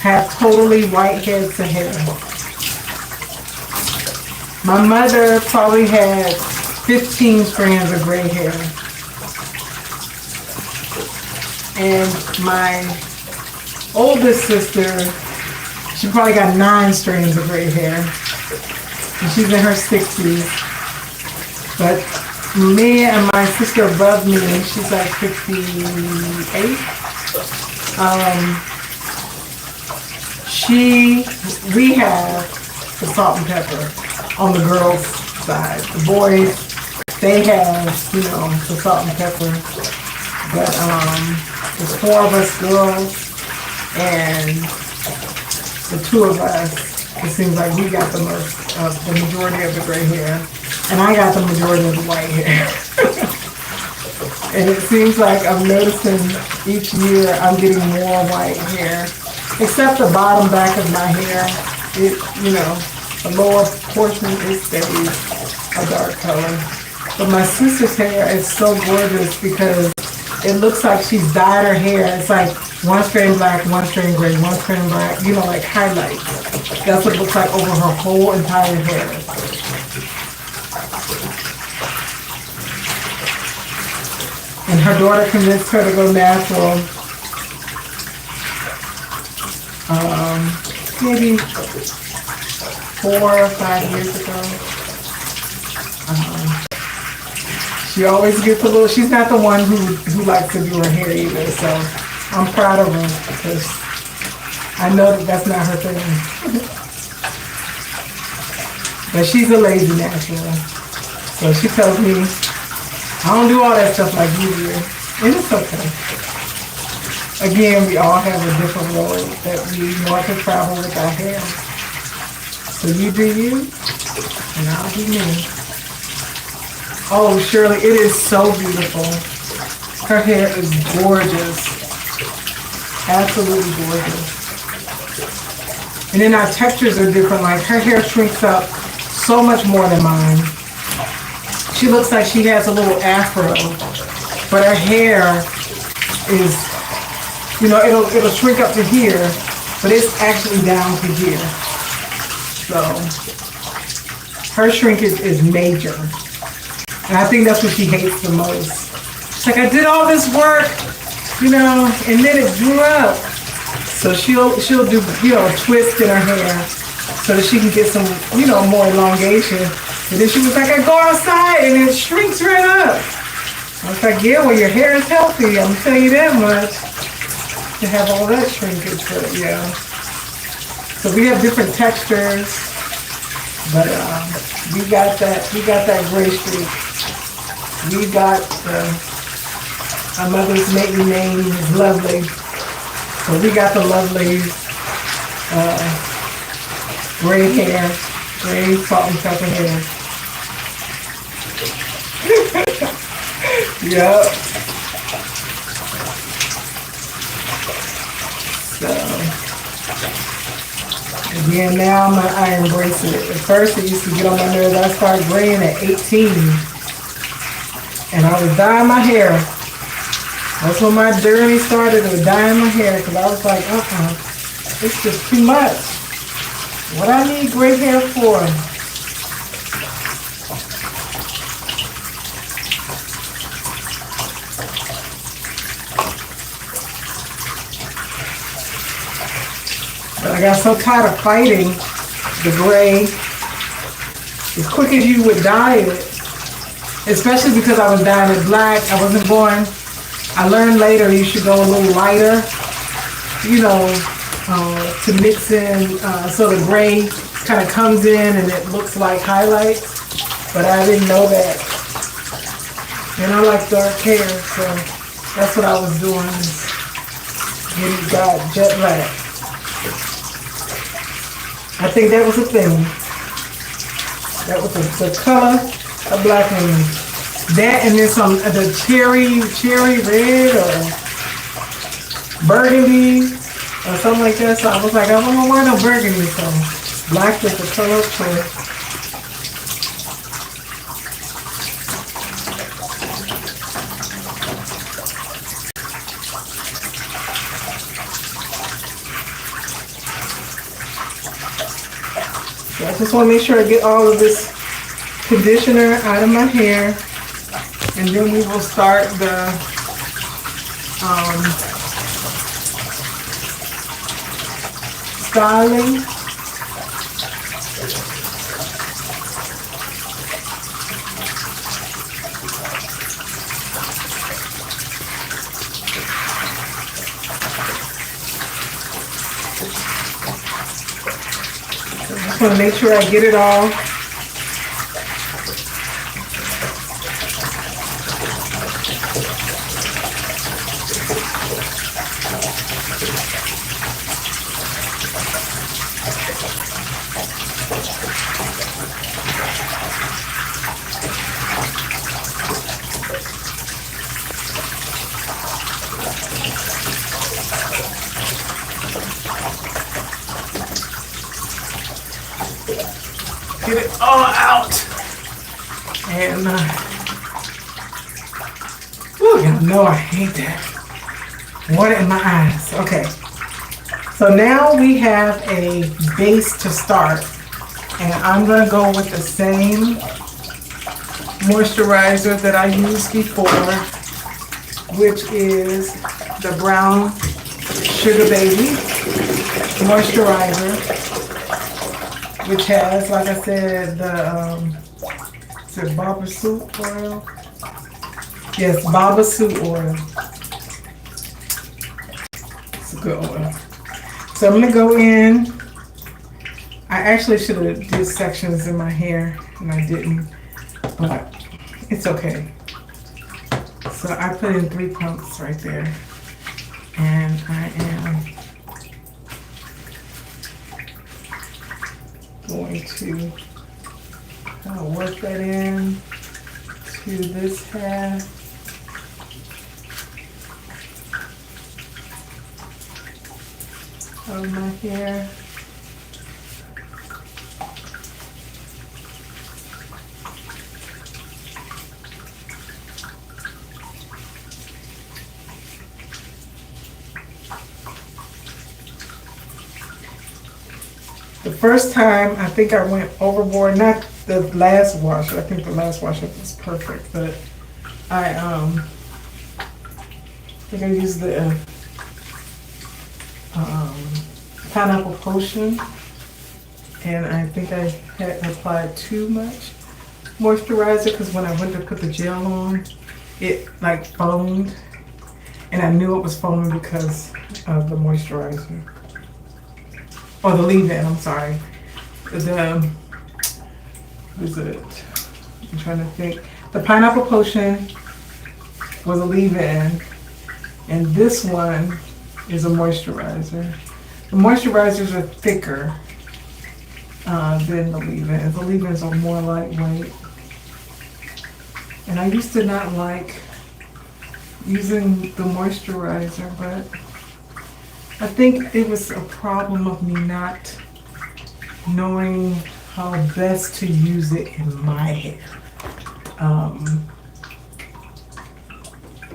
have totally white heads of hair. My mother probably had 15 strands of gray hair. And my oldest sister, she probably got 9 strands of gray hair. And she's in her 60s. But me and my sister above me, she's like 58. We have the salt and pepper on the girls' side. The boys, they have, the salt and pepper. But there's 4 of us girls, and the 2 of us, it seems like we got the majority of the gray hair. And I got the majority of the white hair. And it seems like I'm noticing each year I'm getting more white hair. Except the bottom back of my hair. The lower portion, it stays a dark color. But my sister's hair is so gorgeous because it looks like she's dyed her hair. It's like 1 strand black, 1 strand gray, 1 strand black, like highlights. That's what it looks like over her whole entire hair. And her daughter convinced her to go natural. Maybe 4 or 5 years ago. She always gets a little, she's not the one who likes to do her hair either, so I'm proud of her because I know that that's not her thing. But she's a lazy natural. So she tells me, I don't do all that stuff like you do. And it's okay. Again, we all have a different road that we want to travel with our hair. So you do you, and I'll do me. Oh, Shirley, it is so beautiful. Her hair is gorgeous. Absolutely gorgeous. And then our textures are different. Like her hair shrinks up so much more than mine. She looks like she has a little afro, but her hair is, you know, it'll shrink up to here, but it's actually down to here. So her shrinkage is major. And I think that's what she hates the most. She's like, I did all this work, you know, and then it grew up. So she'll do, you know, a twist in her hair so that she can get some, you know, more elongation. And then she was like, I go outside and it shrinks right up. I was like, yeah, well, your hair is healthy. I'm gonna tell you that much. To have all that shrinkage, but yeah. So we have different textures, but we got that gray streak. We got our mother's maiden name is Lovely. So we got the lovely gray hair, gray salt and pepper hair. Yep. So again, now I embrace it. At first it used to get on my nerves. I started graying at 18. And I was dyeing my hair. That's when my journey started, with dyeing my hair, because I was like, it's just too much. What I need gray hair for? But I got so tired of fighting the gray. As quick as you would dye it, especially because I was dyeing it black, I wasn't going. I learned later you should go a little lighter, you know, to mix in so the gray kind of comes in and it looks like highlights. But I didn't know that. And I like dark hair, so that's what I was doing. Getting got jet black. I think that was a thing. That was the color of black women. That and then some the cherry red or burgundy or something like that. So I was like, I don't want no burgundy. So black was the color of choice. So I just want to make sure I get all of this conditioner out of my hair. And then we will start the styling. So I just want to make sure I get it all. Get it all out. And, y'all know I hate that. Water in my eyes. Okay. So now we have a base to start. And I'm going to go with the same moisturizer that I used before, which is the Brown Sugar Baby moisturizer, which has, like I said, the is it Baba soup oil? Yes, Baba soup oil. It's a good oil. So I'm gonna go in. I actually should have did sections in my hair, and I didn't, but it's okay. So I put in 3 pumps right there, and I am going to work that in to this half. Of my hair. The first time, I think I went overboard, not the last wash, I think the last wash was perfect, but I think I used the pineapple potion, and I think I had applied too much moisturizer because when I went to put the gel on, it like foamed, and I knew it was foaming because of the moisturizer. Or the leave-in, I'm sorry. The, what is it? I'm trying to think. The pineapple potion was a leave-in, and this one is a moisturizer. The moisturizers are thicker than the leave-ins. The leave-ins are more lightweight. And I used to not like using the moisturizer, but I think it was a problem of me not knowing how best to use it in my hair.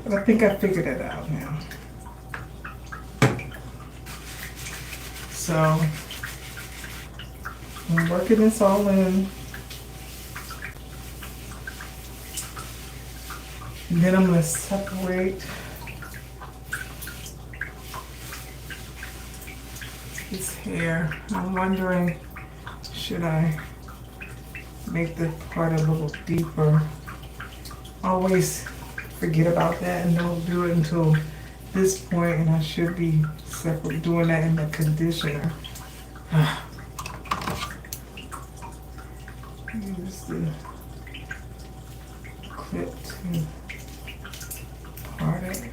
But I think I figured it out now. So I'm working this all in. And then I'm going to separate his hair. I'm wondering, should I make the part a little deeper? Always forget about that and don't do it until this point, and I should be separate doing that in the conditioner. Use the clip to part it.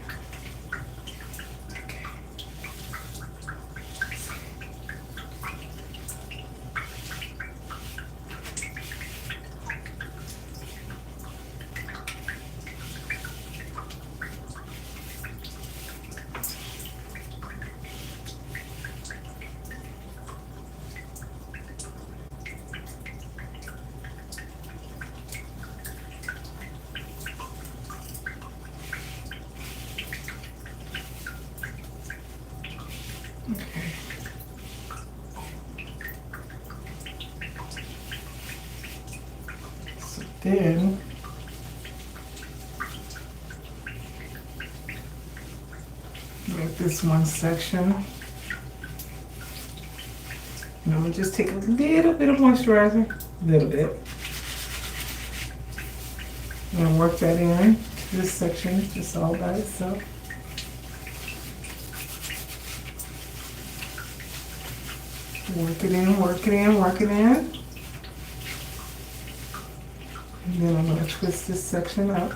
Okay. So then make this one section. And I'm gonna just take a little bit of moisturizer, a little bit. I'm gonna work that in to this section just all by itself. Work it in, work it in, work it in. And then I'm going to twist this section up.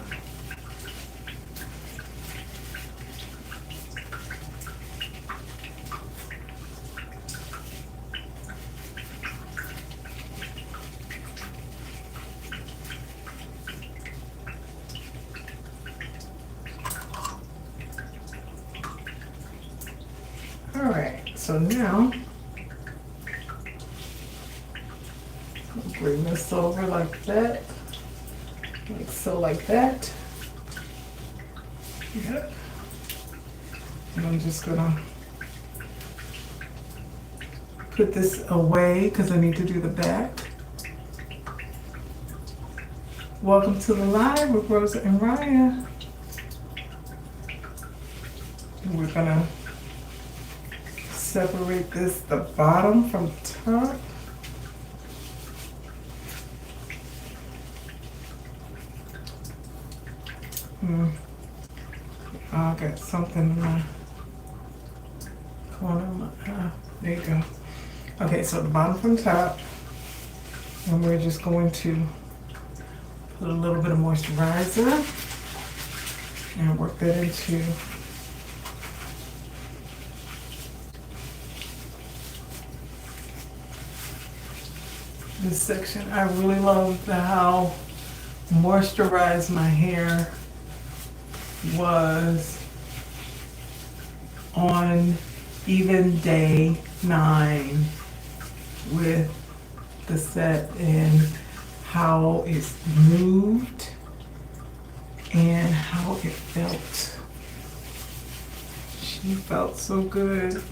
All right, so now bring this over like that, like so, like that. Yep. And I'm just gonna put this away because I need to do the back. Welcome to the live with Rosa and Raya. And we're gonna separate this, the bottom from the top. I got something in my corner of my eye. There you go. Okay, so the bottom from the top, and we're just going to put a little bit of moisturizer and work that into this section. I really love how moisturized my hair was on even day 9 with the set, and how it's moved and how it felt. She felt so good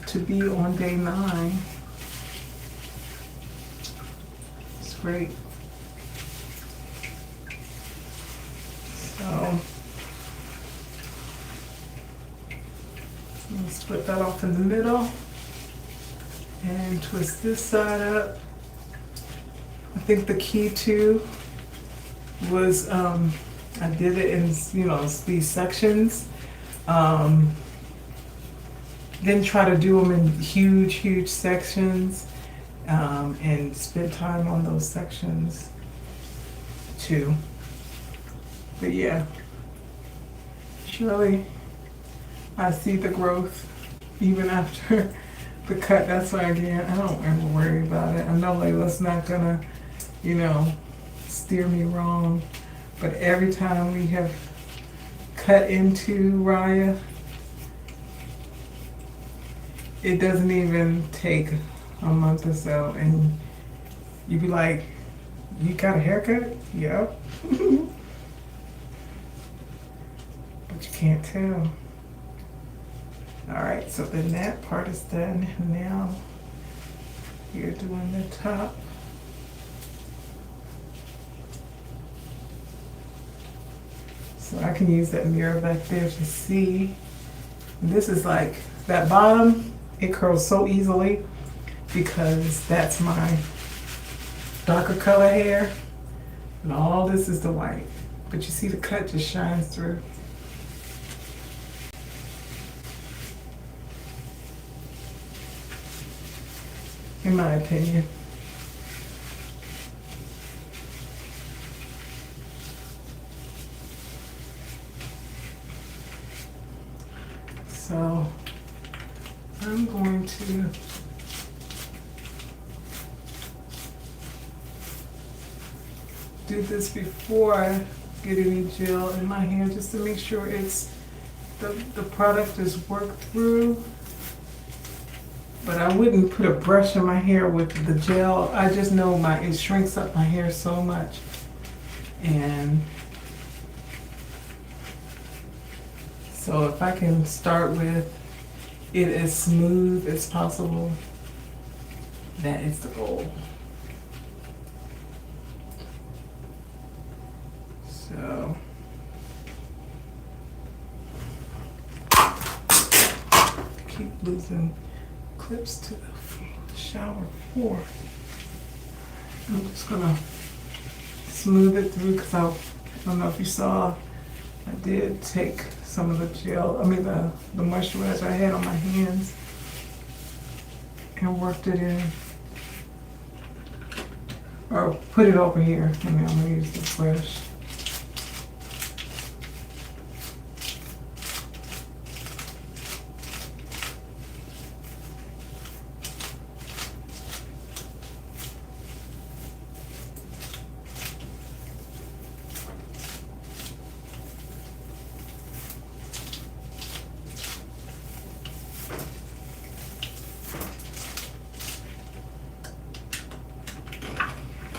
to be on day 9. It's great. So I'm split that off in the middle and twist this side up. I think the key too was I did it in, you know, these sections. Didn't try to do them in huge sections, and spend time on those sections too. But yeah, surely I see the growth even after the cut. That's why, again, I don't ever worry about it. I know Layla's not gonna, you know, steer me wrong, but every time we have cut into Raya, it doesn't even take a month or so, and you'd be like, you got a haircut? Yep. But you can't tell. Alright, so then that part is done. Now you're doing the top. So I can use that mirror back there to see. And this is like, that bottom, it curls so easily because that's my darker color hair. And all this is the white. But you see the cut just shines through. In my opinion. So I'm going to do this before I get any gel in my hair, just to make sure it's the product is worked through. But I wouldn't put a brush in my hair with the gel. I just know it shrinks up my hair so much. And so if I can start with it as smooth as possible, that is the goal. So keep losing clips to the shower floor. I'm just gonna smooth it through because I don't know if you saw, I did take some of the gel, the moisturizer I had on my hands and worked it in, or put it over here. I'm gonna use the brush.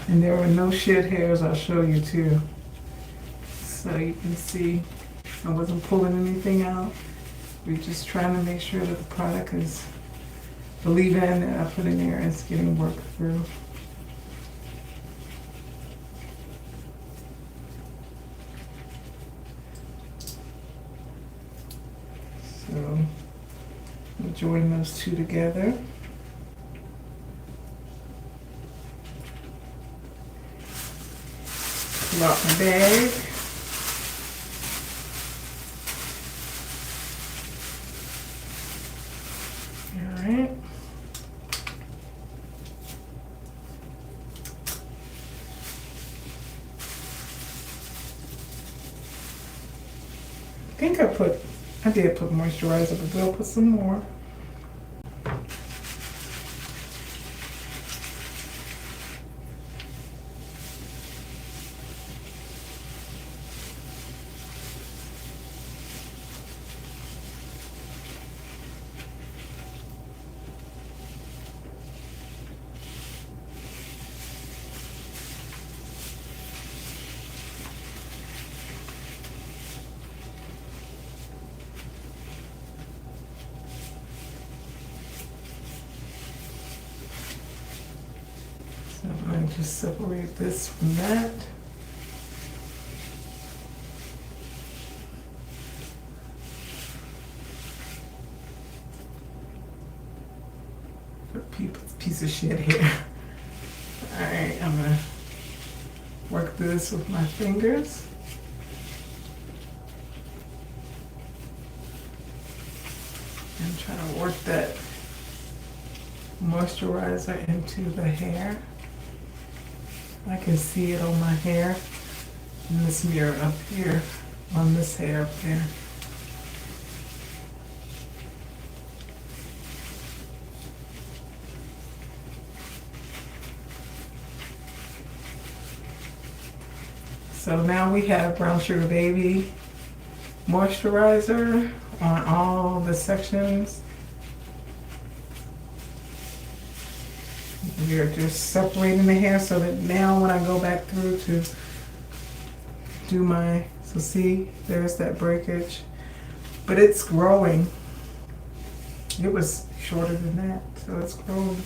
And there were no shed hairs, I'll show you too. So you can see I wasn't pulling anything out. We're just trying to make sure that the product is, the leave-in that I put in there is getting worked through. So we'll join those two together. Pull out my bag. think I did put moisturizer, but we'll put some more. So I'm going to just separate this from that. Piece of shit here. Alright, I'm gonna work this with my fingers. And try to work that moisturizer into the hair. I can see it on my hair in this mirror up here, on this hair up there. So now we have Brown Sugar Baby moisturizer on all the sections. We are just separating the hair so that now when I go back through to do my, so see, there's that breakage. But it's growing. It was shorter than that, so it's growing.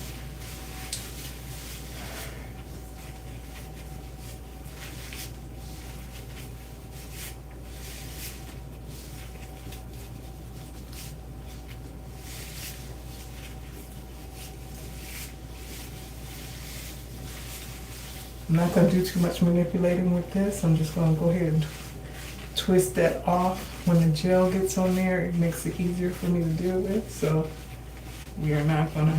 I'm not going to do too much manipulating with this. I'm just going to go ahead and twist that off. When the gel gets on there, it makes it easier for me to deal with. So we are not going to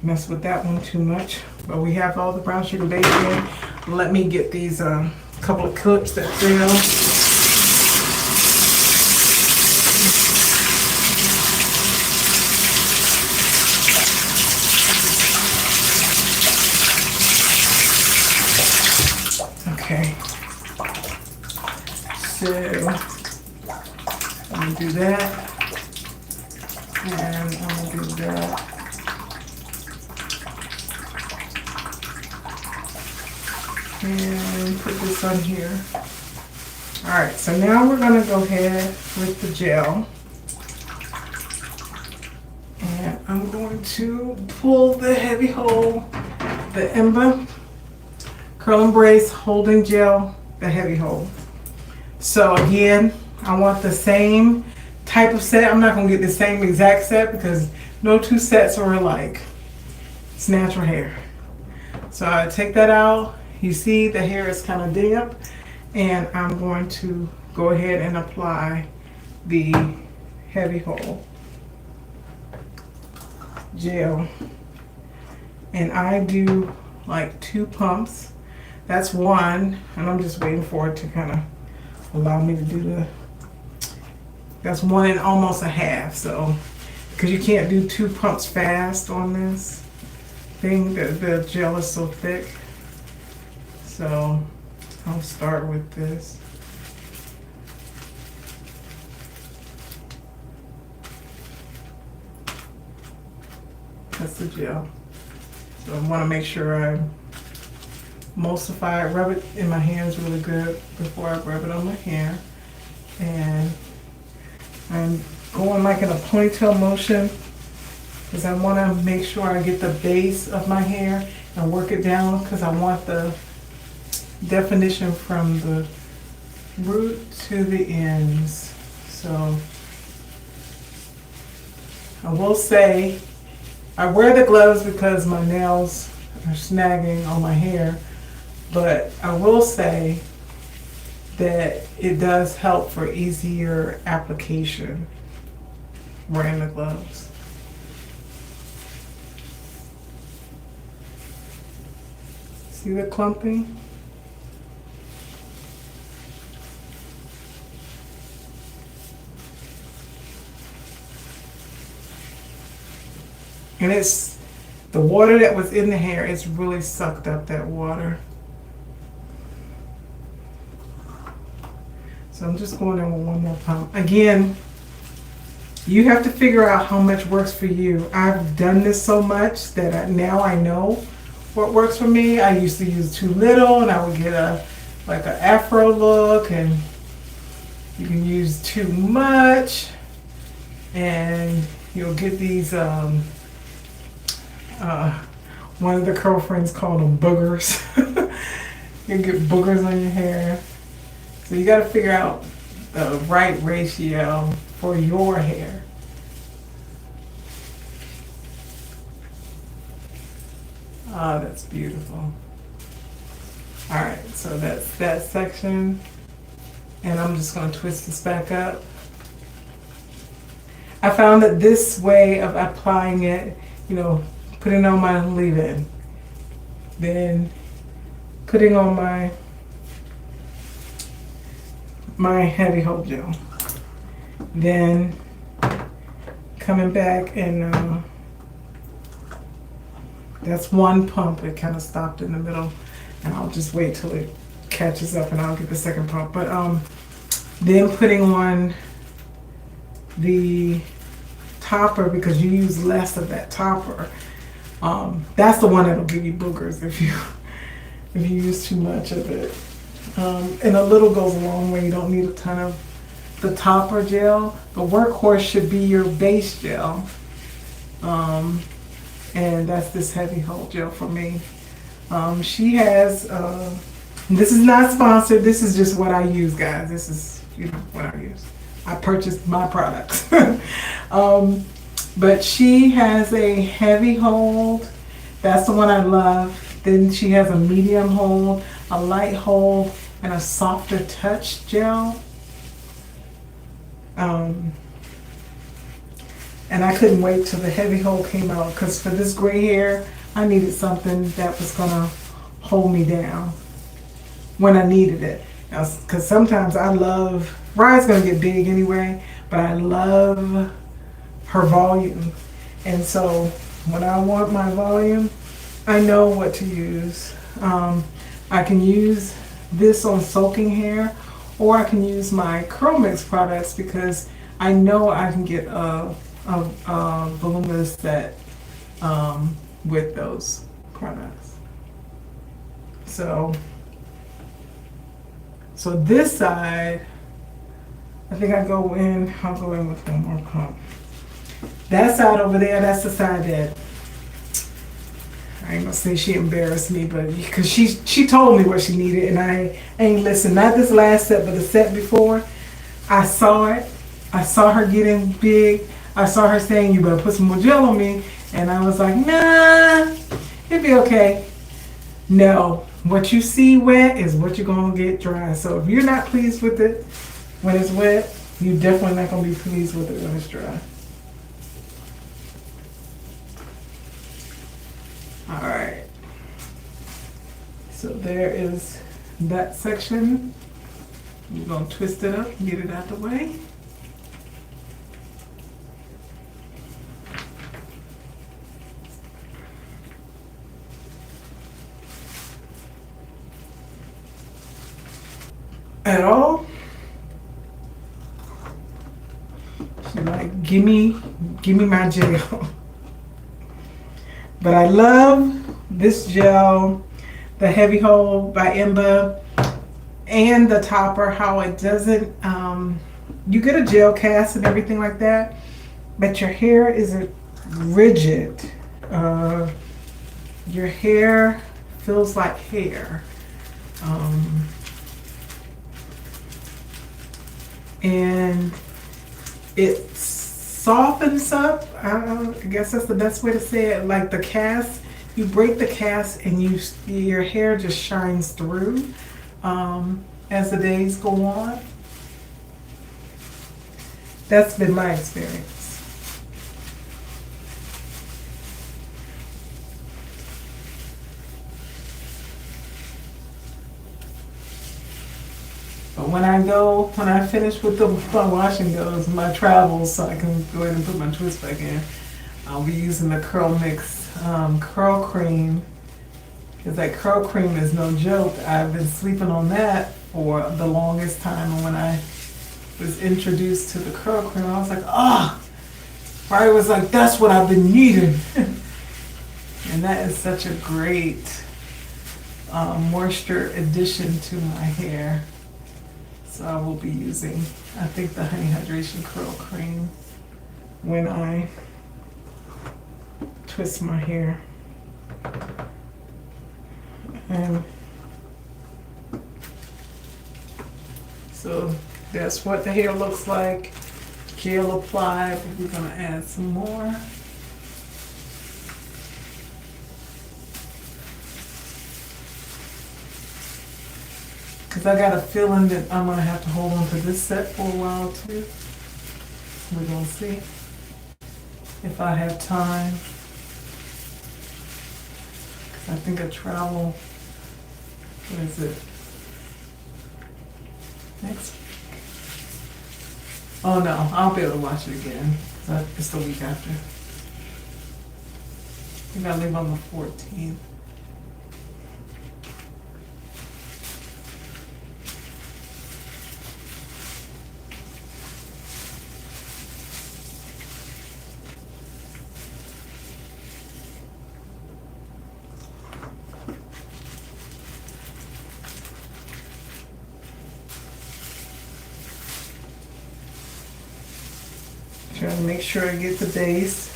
mess with that one too much. But we have all the Brown Sugar Baby in. Let me get these couple of clips that fell. Okay, so I'm gonna do that, and I'm gonna do that. And put this on here. All right, so now we're gonna go ahead with the gel. And I'm going to pull the heavy hole, the ENBBA Curl and Brace Holding Gel, the heavy hole. So again, I want the same type of set. I'm not going to get the same exact set because no two sets are alike. It's natural hair. So I take that out. You see the hair is kind of damp, and I'm going to go ahead and apply the heavy hole gel. And I do like 2 pumps. That's one, and I'm just waiting for it to kind of allow me to do the, that's 1 and almost a half. So, because you can't do 2 pumps fast on this thing, the gel is so thick. So, I'll start with this. That's the gel. So I want to make sure I emulsify it, rub it in my hands really good before I rub it on my hair. And I'm going like in a ponytail motion because I want to make sure I get the base of my hair and work it down because I want the definition from the root to the ends. So I will say I wear the gloves because my nails are snagging on my hair. But I will say that it does help for easier application wearing the gloves. See the clumping? And it's the water that was in the hair, it's really sucked up that water. So I'm just going in with one more pump. Again, you have to figure out how much works for you. I've done this so much that now I know what works for me. I used to use too little and I would get like an afro look, and you can use too much and you'll get these one of the girlfriends called them boogers. You'll get boogers on your hair. So you got to figure out the right ratio for your hair. Oh, that's beautiful. All right, so that's that section. And I'm just going to twist this back up. I found that this way of applying it, putting on my leave-in, then putting on my heavy hold gel, then coming back and that's one pump. It kind of stopped in the middle, and I'll just wait till it catches up and I'll get the second pump. But then putting on the topper, because you use less of that topper. That's the one that'll give you boogers if you use too much of it. And a little goes a long way. You don't need a ton of the topper gel. The workhorse should be your base gel. And that's this heavy hold gel for me. She has, this is not sponsored, this is just what I use, guys. This is what I use. I purchased my products. But she has a heavy hold. That's the one I love. Then she has a medium hold, a light hold, and a softer touch gel. And I couldn't wait till the heavy hold came out, because for this gray hair, I needed something that was gonna hold me down when I needed it. Because sometimes Rye's gonna get big anyway, but I love her volume. And so when I want my volume, I know what to use. I can use this on soaking hair, or I can use my Curl Mix products, because I know I can get a voluminous set with those products. So this side, I think I'll go in with one more pump. That side over there, that's the side that, I ain't gonna say she embarrassed me, but because she told me what she needed and I ain't listened. Not this last set, but the set before. I saw it. I saw her getting big. I saw her saying, you better put some more gel on me. And I was like, nah, it'll be okay. No, what you see wet is what you're gonna get dry. So if you're not pleased with it when it's wet, you're definitely not gonna be pleased with it when it's dry. All right. So there is that section. You're gonna twist it up and get it out the way. At all. She's like, give me my gel. But I love this gel, the Heavy Hold by ENBBA, and the topper, how it doesn't, you get a gel cast and everything like that, but your hair isn't rigid. Your hair feels like hair. And it softens up. I guess that's the best way to say it. Like the cast, you break the cast and your hair just shines through as the days go on. That's been my experience. But when I finish with my washing goes, my travels, so I can go ahead and put my twist back in, I'll be using the Curl Mix curl cream, because that curl cream is no joke. I've been sleeping on that for the longest time, and when I was introduced to the curl cream, I was like, I was like, that's what I've been needing. And that is such a great moisture addition to my hair. So I will be using, I think, the Honey Hydration Curl Cream when I twist my hair. And so that's what the hair looks like. Gel applied. We're going to add some more. Because I got a feeling that I'm going to have to hold on to this set for a while too. We're going to see if I have time. Because I think I travel, what is it, next week? Oh no, I'll be able to watch it again. It's the week after. I think I leave on the 14th. Trying to make sure I get the base.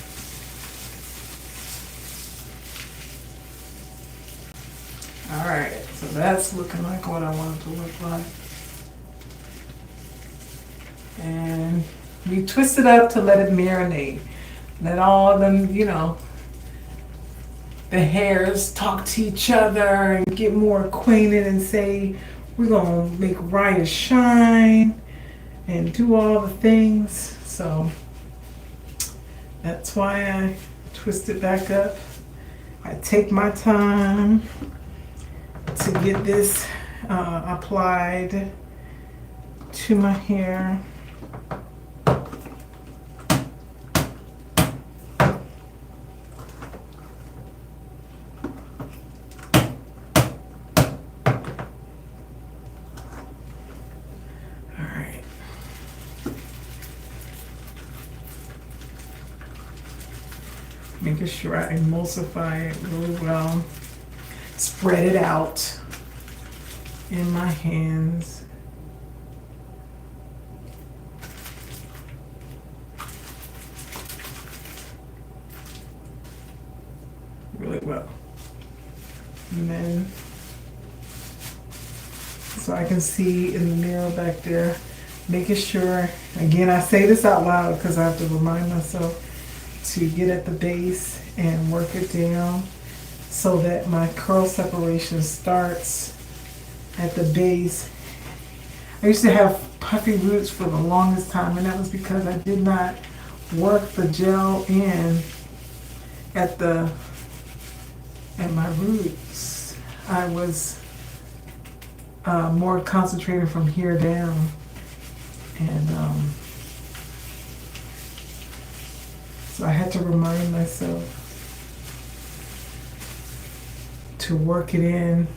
Alright, so that's looking like what I want it to look like. And we twist it up to let it marinate. Let all of them, the hairs talk to each other and get more acquainted and say, we're going to make Raya shine and do all the things. So that's why I twist it back up. I take my time to get this applied to my hair. Making sure I emulsify it really well. Spread it out in my hands. Really well. And then, so I can see in the mirror back there, making sure, again, I say this out loud because I have to remind myself to get at the base and work it down so that my curl separation starts at the base. I used to have puffy roots for the longest time, and that was because I did not work the gel in at my roots. I was more concentrated from here down, and so I had to remind myself to work it in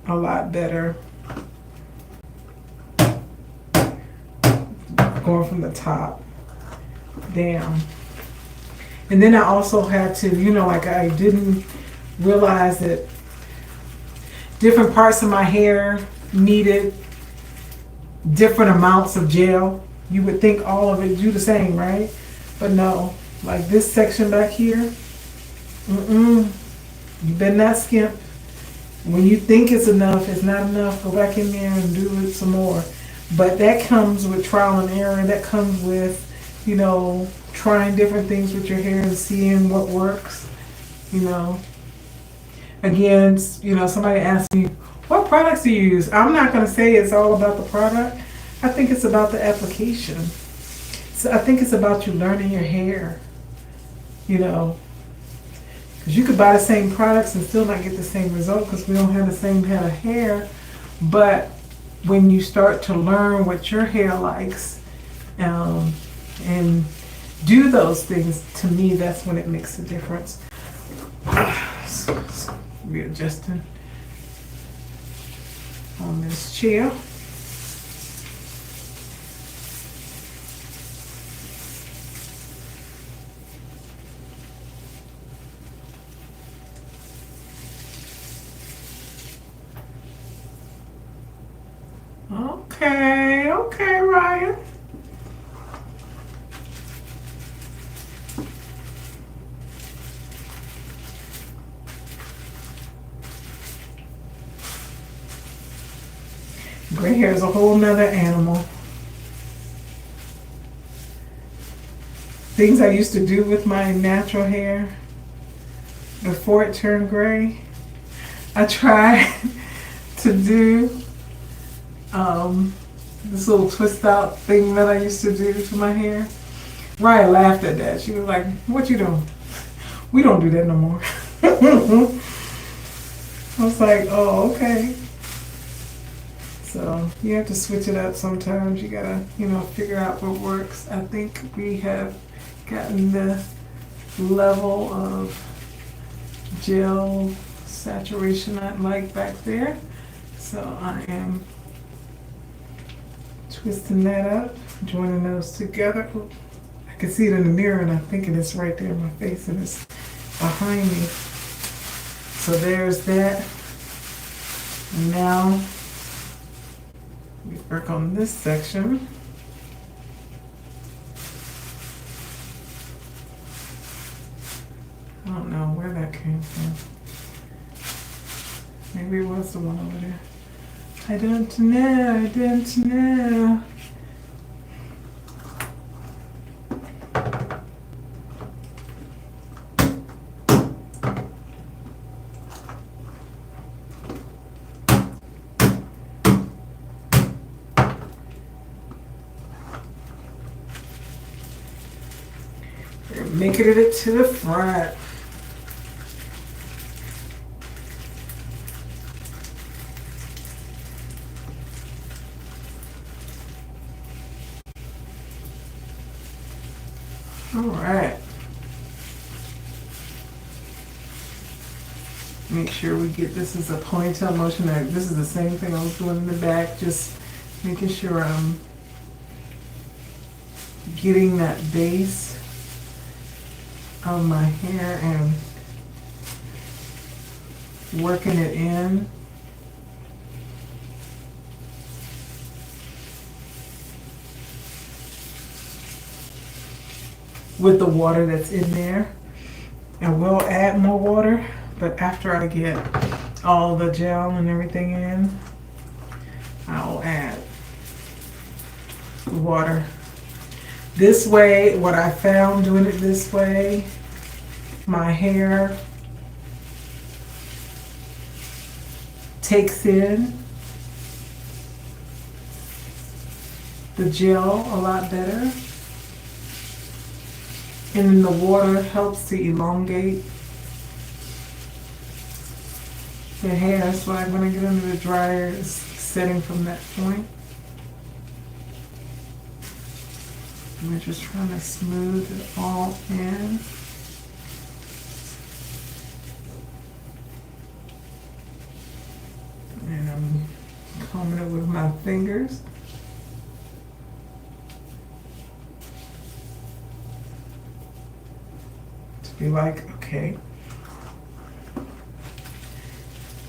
a lot better. Going from the top down. And then I also had to, like I didn't realize that different parts of my hair needed different amounts of gel. You would think all of it do the same, right? But no, like this section back here, you better not skimp. When you think it's enough, it's not enough, go back in there and do it some more. But that comes with trial and error. That comes with, trying different things with your hair and seeing what works, Again, somebody asked me, what products do you use? I'm not going to say it's all about the product. I think it's about the application. So I think it's about you learning your hair, because you could buy the same products and still not get the same result because we don't have the same head of hair. But when you start to learn what your hair likes, and do those things, to me, that's when it makes a difference. Readjusting on this chair. Okay, okay, Ryan. Gray hair is a whole nother animal. Things I used to do with my natural hair before it turned gray. I tried to do this little twist out thing that I used to do to my hair. Ryan laughed at that. She was like, "What you doing? We don't do that no more." I was like, "Oh, okay." So you have to switch it up sometimes. You gotta, figure out what works. I think we have gotten the level of gel saturation I like back there. So I am twisting that up, joining those together. I can see it in the mirror and I'm thinking it's right there in my face and it's behind me. So there's that. And now we work on this section. I don't know where that came from. Maybe it was the one over there. I don't know. We're making it to the front. All right. Make sure we get this as a ponytail motion. This is the same thing I was doing in the back, just making sure I'm getting that base of my hair and working it in. With the water that's in there. And we'll add more water, but after I get all the gel and everything in, I'll add water. This way, what I found doing it this way, my hair takes in the gel a lot better. And then the water helps to elongate the hair. So like when I get under the dryer, it's setting from that point. We're just trying to smooth it all in. And I'm combing it with my fingers. Be like, okay,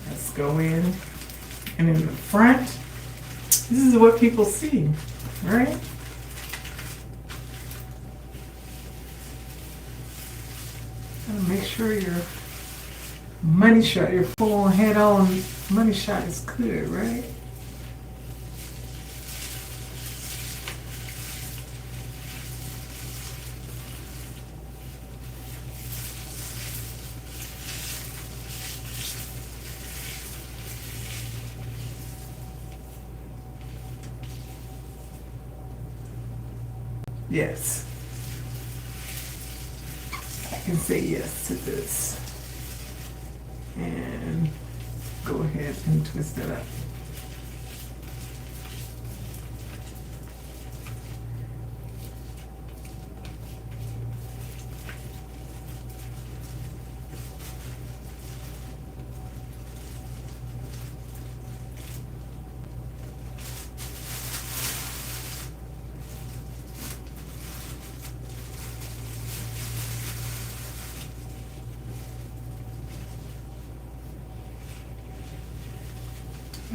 let's go in. And in the front, this is what people see, right? Gotta make sure your money shot, your full head on money shot is good, right? Yes. I can say yes to this. And go ahead and twist it up.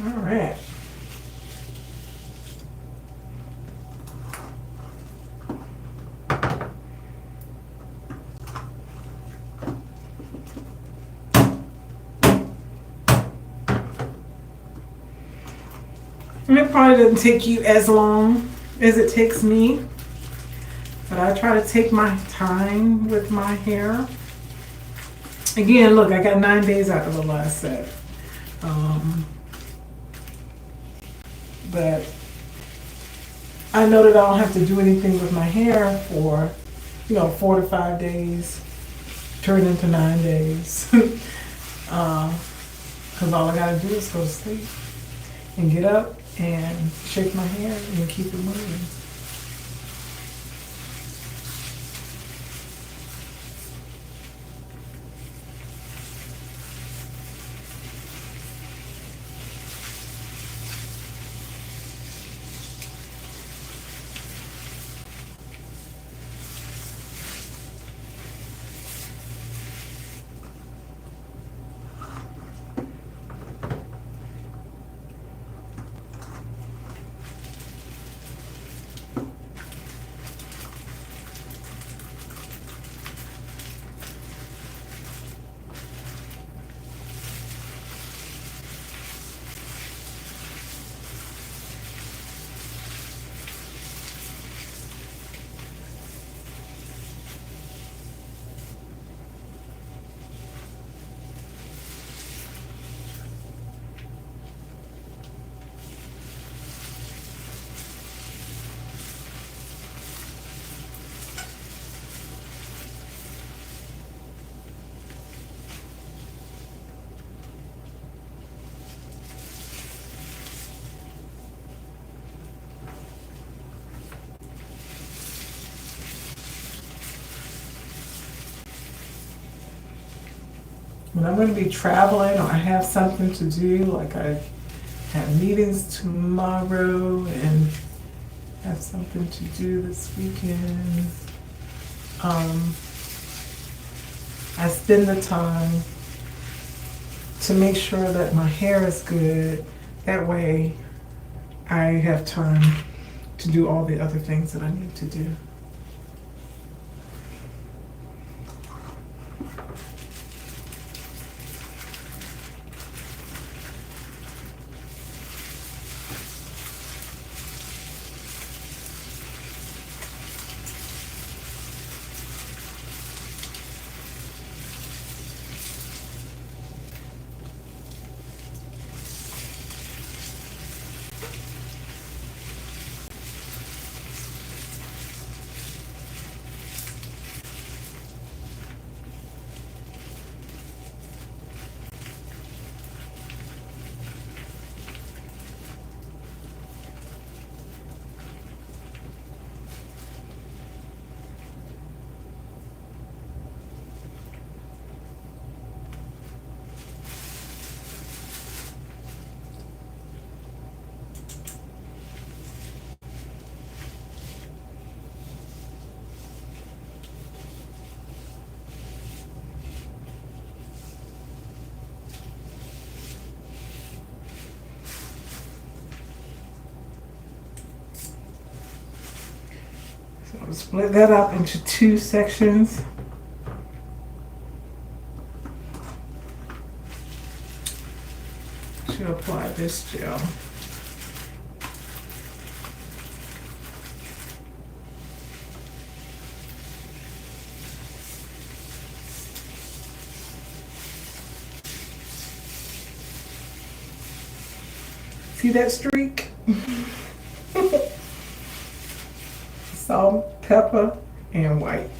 All right. And it probably doesn't take you as long as it takes me, but I try to take my time with my hair. Again, look, I got 9 days out of the last set. But I know that I don't have to do anything with my hair for, 4 to 5 days, turn into 9 days. Because all I gotta do is go to sleep and get up and shake my hair and keep it moving. When I'm going to be traveling or I have something to do, like I have meetings tomorrow and have something to do this weekend, I spend the time to make sure that my hair is good. That way I have time to do all the other things that I need to do. So I'll split that up into 2 sections. To apply this gel. See that streak? Salt, pepper, and white.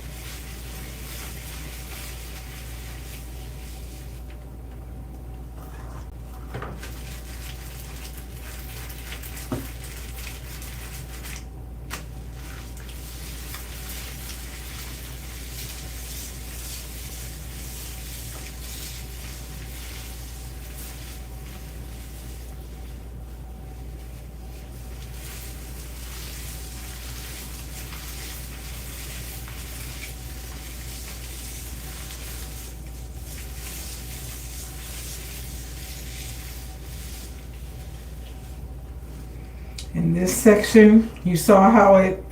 In this section, you saw how it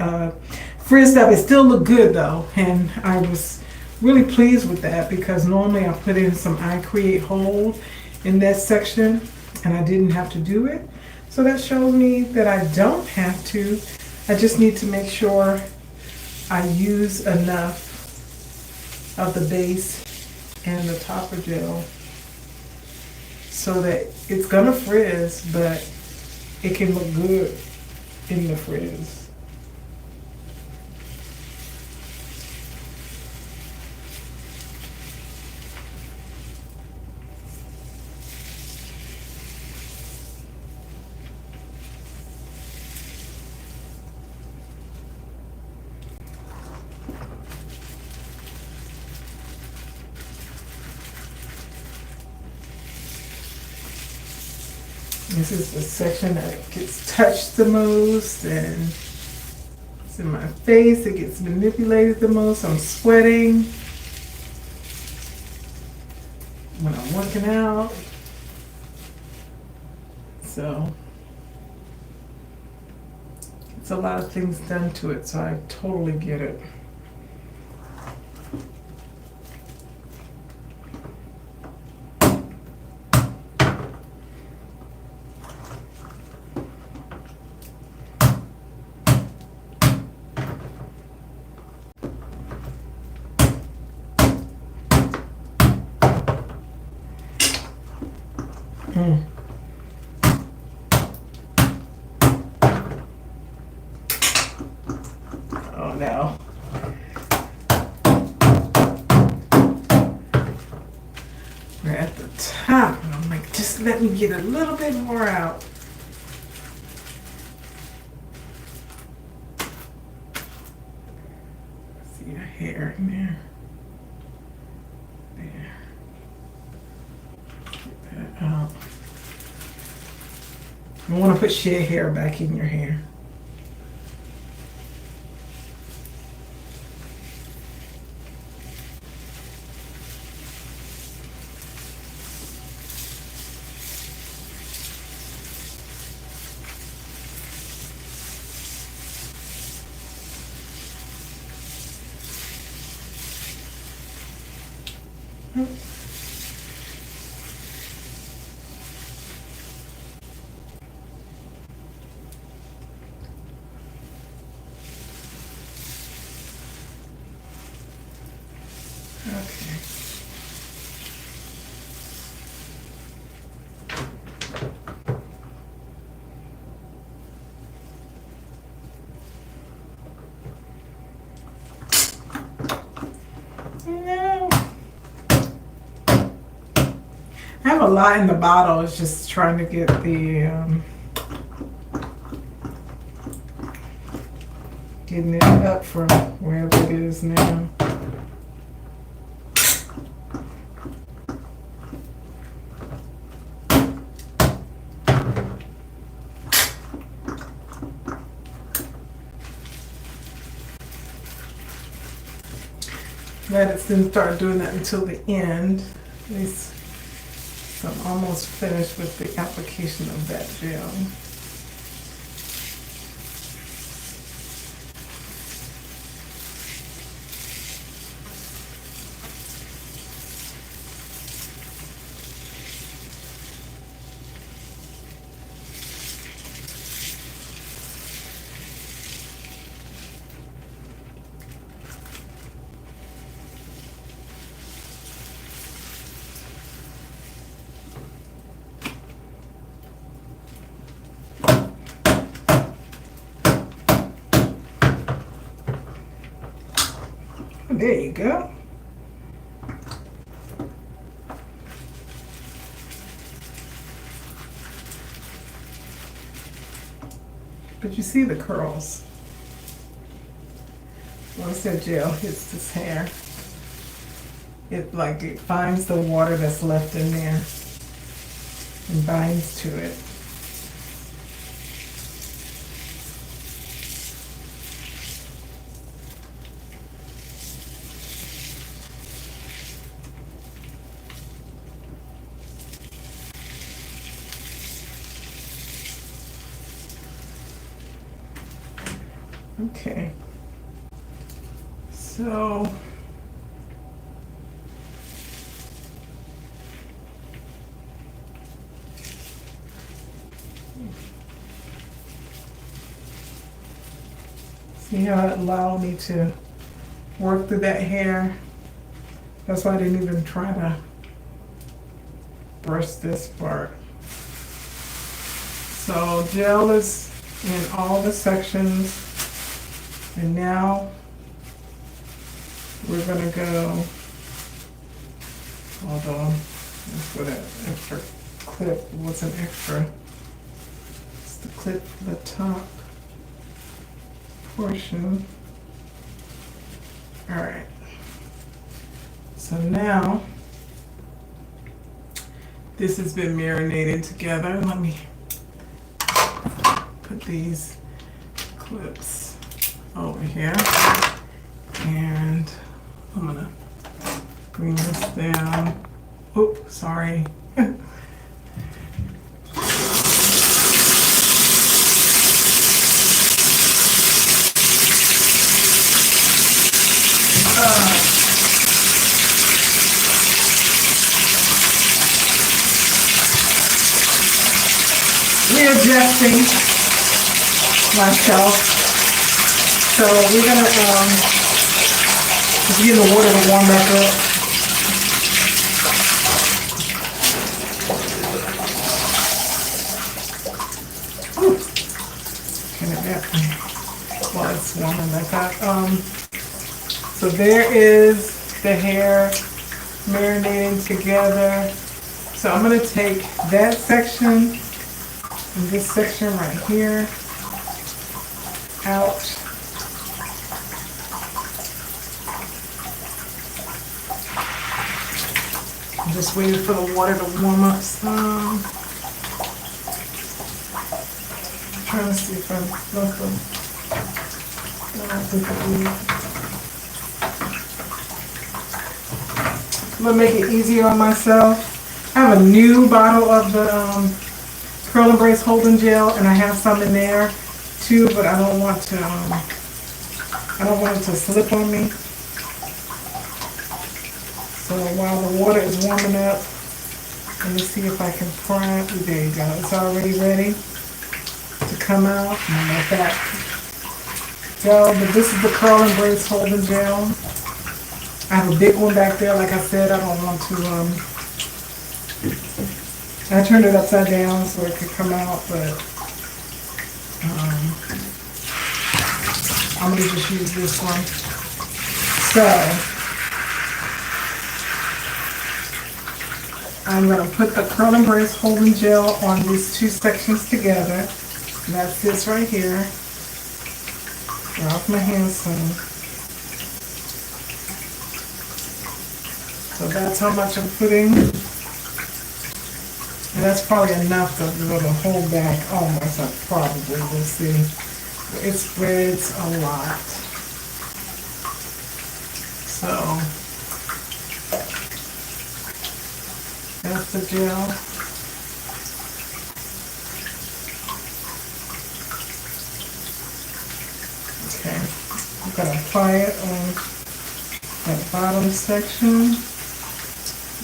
frizzed up. It still looked good though, and I was really pleased with that because normally I put in some I Create Hold in that section and I didn't have to do it. So that shows me that I don't have to. I just need to make sure I use enough of the base and the topper gel so that it's gonna frizz, but it can look good in the frizz. This is the section that gets touched the most, and it's in my face. It gets manipulated the most. I'm sweating when I'm working out. So it's a lot of things done to it, so I totally get it. Oh no. We're at the top, and I'm like, just let me get a little bit more out. See your hair in there. There. Get that out. You want to put shed hair back in your hair. Okay. No. I have a lot in the bottle. It's just trying to get the getting it up from wherever it is now. Let it then start doing that until the end. At least so I'm almost finished with the application of that gel. There you go. But you see the curls. Once that gel hits this hair, it finds the water that's left in there and binds to it. Okay. So see how it allowed me to work through that hair? That's why I didn't even try to brush this part. So gel is in all the sections, and now we're gonna go, although let's put an extra clip. What's an extra? It's the clip for the top portion. All right. So now this has been marinated together. Let me put these clips over here, and I'm gonna bring this down. Oops, sorry. Readjusting myself. So we're gonna just get the water to warm back up. Ooh. Kind of that while it's warming back up. So there is the hair marinating together. So I'm gonna take that section and this section right here out. I'm just waiting for the water to warm up some. I'm trying to see if I'm I'm gonna make it easier on myself. I have a new bottle of the Curl and Brace Holding Gel, and I have some in there too, but I don't want to. I don't want it to slip on me. So while the water is warming up, let me see if I can pry it. There you go. It's already ready to come out. I'm gonna let that go. But this is the Curl and Brace Holding Gel. I have a big one back there. Like I said, I don't want to. I turned it upside down so it could come out, but I'm going to just use this one. So I'm going to put the Curl and Brace Holding Gel on these two sections together. And that's this right here. Get off my hand some. So that's how much I'm putting. And that's probably enough to be able to hold back almost, probably, we'll see. It spreads a lot. So, that's the gel. Okay, I'm going to apply it on that bottom section.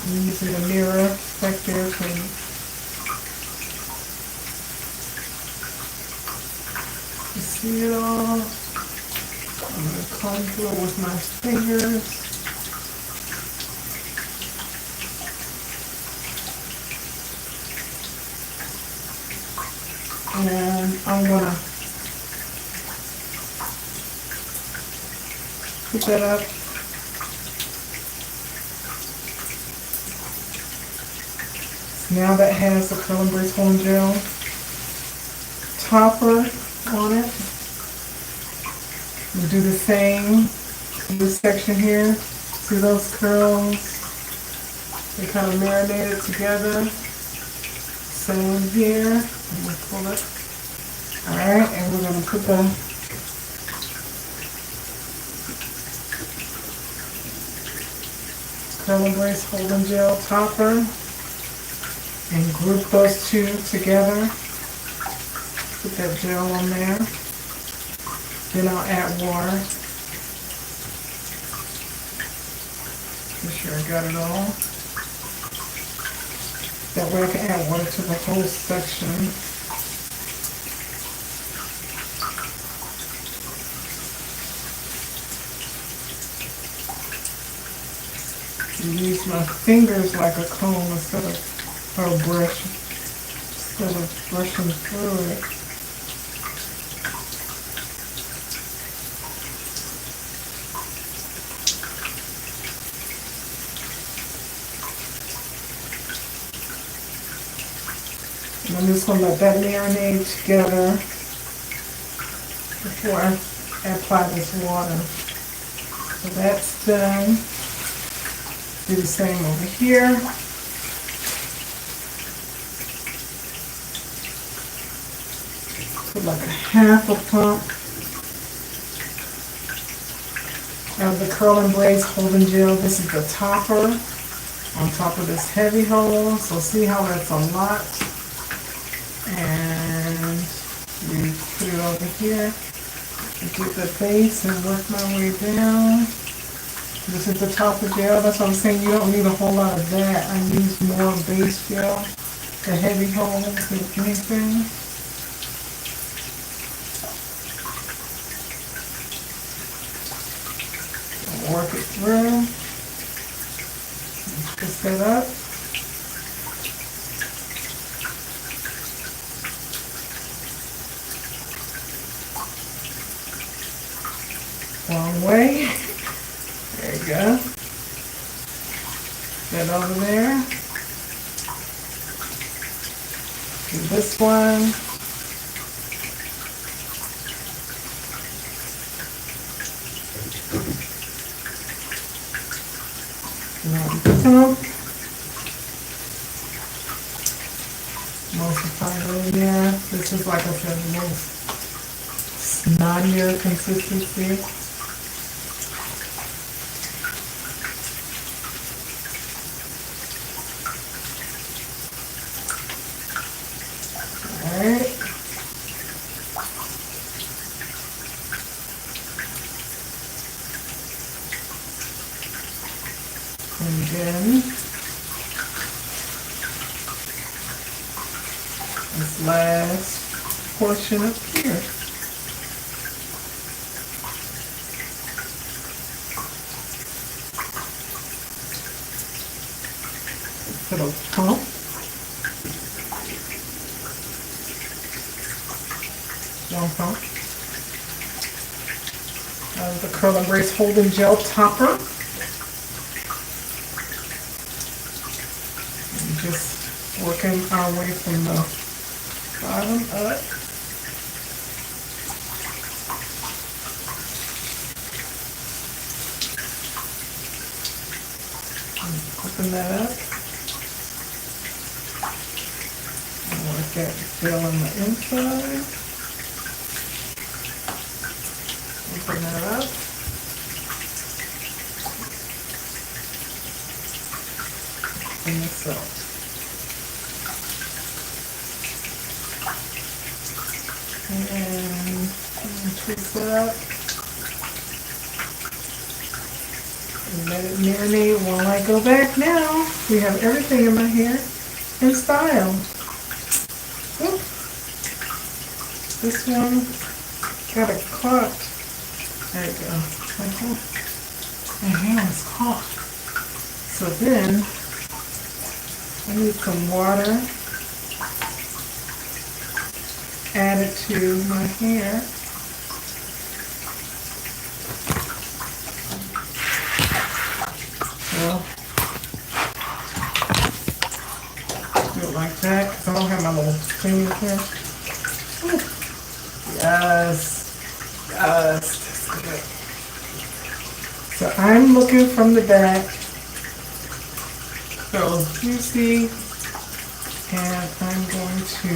I'm using the mirror back there to see it all. I'm going to contour with my fingers. And I'm going to put that up. Now that has the Curl and Brace Holding Gel topper on it. We'll do the same in this section here. See those curls? They kind of marinated together. Same here. I'm going to pull it. Alright, and we're going to put the Curl and Brace Holding Gel topper and group those two together. Put that gel on there. Then I'll add water. Make sure I got it all. That way I can add water to the whole section. Use my fingers like a comb instead of a brush, instead of brushing through it. And I'm just going to let that marinate together before I apply this water. So that's done. Do the same over here. Put like a half a pump of the curling braids holding gel. This is the topper on top of this heavy hole. So see how that's a lot. And we put it over here. Get the base and work my way down. This is the topper gel. That's what I'm saying. You don't need a whole lot of that. I use more base gel, the heavy holes, if anything. Work it through. Twist that up. Wrong way. There you go. That over there. Do this one. Now the pump. Emulsify in there. This is, like I said, the most snottier consistency. And then this last portion up here. Little pump. One pump. The Curl Embrace Holding Gel Topper. Just working our way from the bottom up. Open that up. And work that fill on the inside. Open that up. Open this up. And twist it up and let it marinate while I go back now. We have everything in my hair in style. Oop. This one got a caught. There you go. My hair is caught. So then I need some water. Add it to my hair. Well, do it like that because I don't have my little thing here. Ooh. Yes, yes, that's good. So I'm looking from the back. So juicy, and I'm going to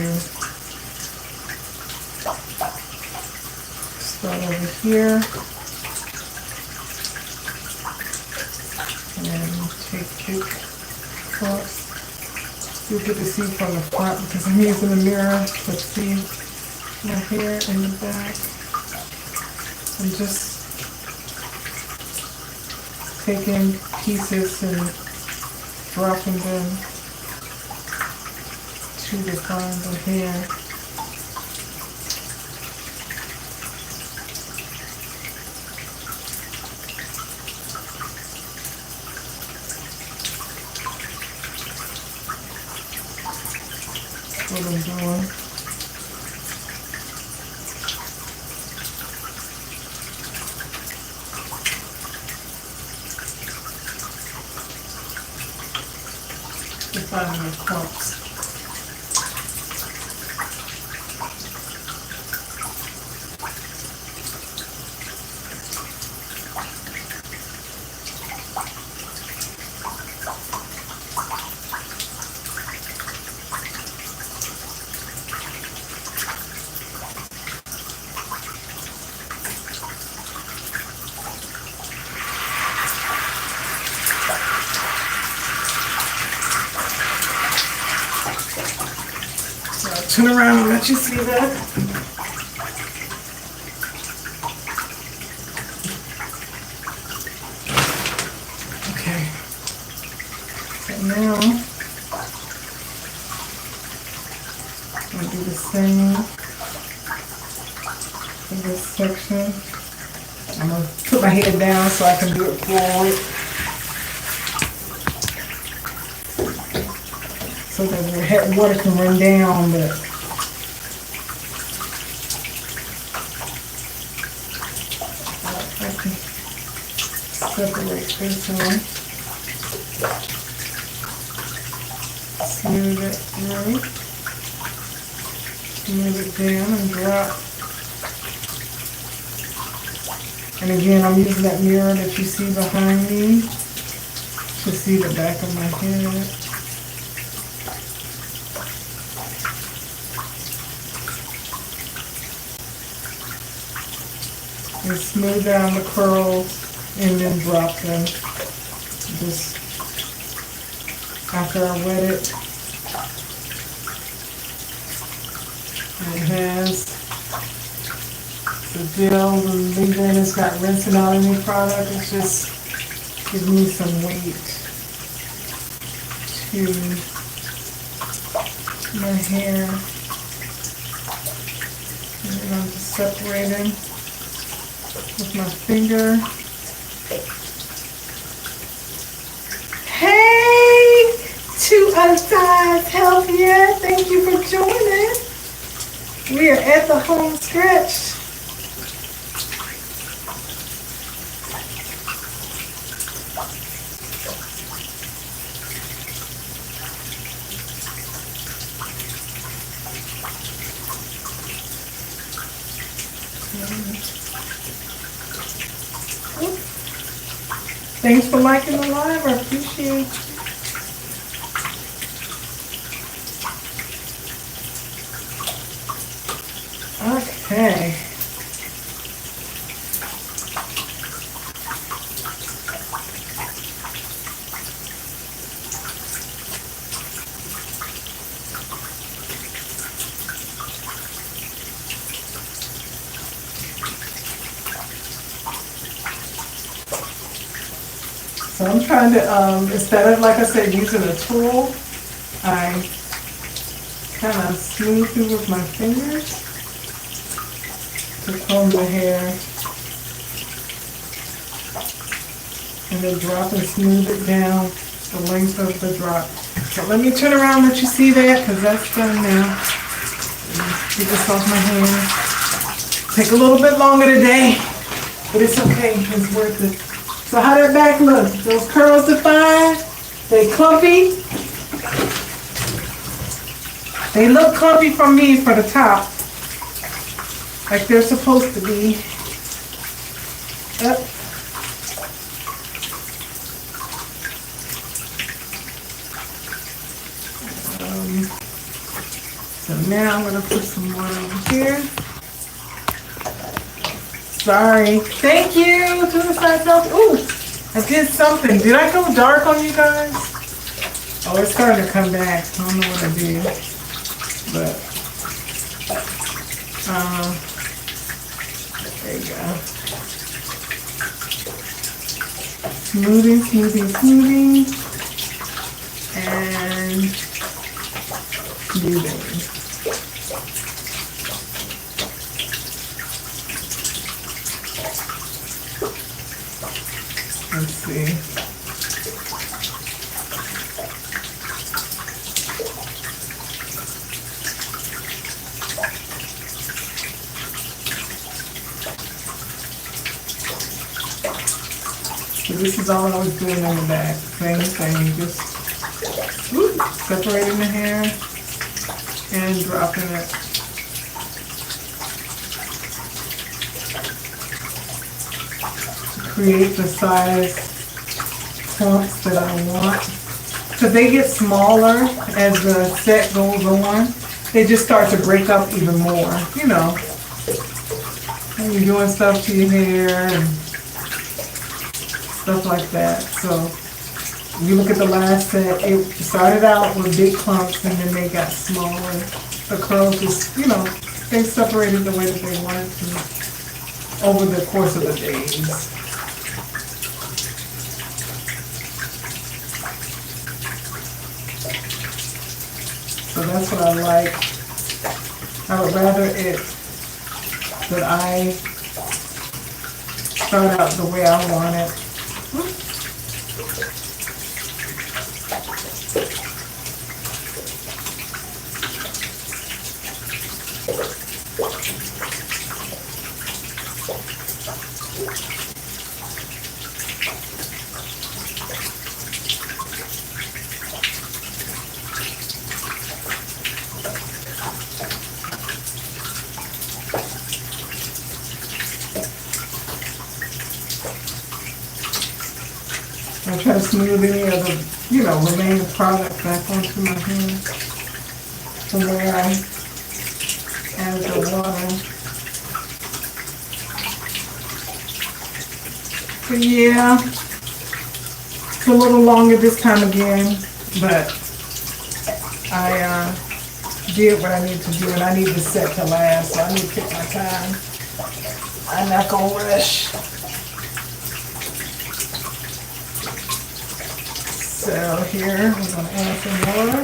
start over here and take it across. You'll get to see from the front because I'm using a mirror to see my hair in the back. I'm just taking pieces and dropping them to define the hair. That's what I'm doing. Defining the clumps. Turn around and let you see that. Okay. So now I'm going to do the same in this section. I'm going to put my head down so I can do it forward, so that the water can run down, but I can separate this one, smooth it through, smooth it down and drop. And again, I'm using that mirror that you see behind me to see the back of my head. And smooth down the curls and then drop them. Just after I wet it. And it has the gel and leave-in. It's not rinsing out any product. It's just gives me some weight to my hair. And then I'm just separating with my finger. Hey, to Unsize Health, yeah, thank you for joining. We are at the home stretch. Thanks for liking the live. I appreciate you. Okay. So I'm trying to, instead of, like I said, using a tool, I kind of smooth through with my fingers to comb the hair. And then drop and smooth it down the length of the drop. So let me turn around and let you see that, because that's done now. Get this off my hand. Take a little bit longer today, but it's okay, it's worth it. So how that back look? Those curls defined? They clumpy? They look clumpy from me for the top, like they're supposed to be. Up. So now I'm going to put some more over here. Sorry. Thank you to the side top. Ooh, I did something. Did I go dark on you guys? Oh, it's starting to come back. I don't know what I did. But, there you go. smoothing, smoothing, smoothing, and smoothing. Let's see. So this is all I was doing on the back. Same thing, just separating the hair and dropping it. Create the size clumps that I want. So they get smaller as the set goes on. They just start to break up even more, you know. When you're doing stuff to your hair and stuff like that. So you look at the last set, it started out with big clumps and then they got smaller. The curls just, you know, they separated the way that they wanted to over the course of the days. So that's what I like. I would rather it that I start out the way I want it. I try to smooth any of the, you know, remaining product back onto my hand from where I added the water. But yeah, it's a little longer this time again, but I did what I need to do, and I need the set to last, so I need to take my time. I'm not gonna rush. So here, we're going to add some water.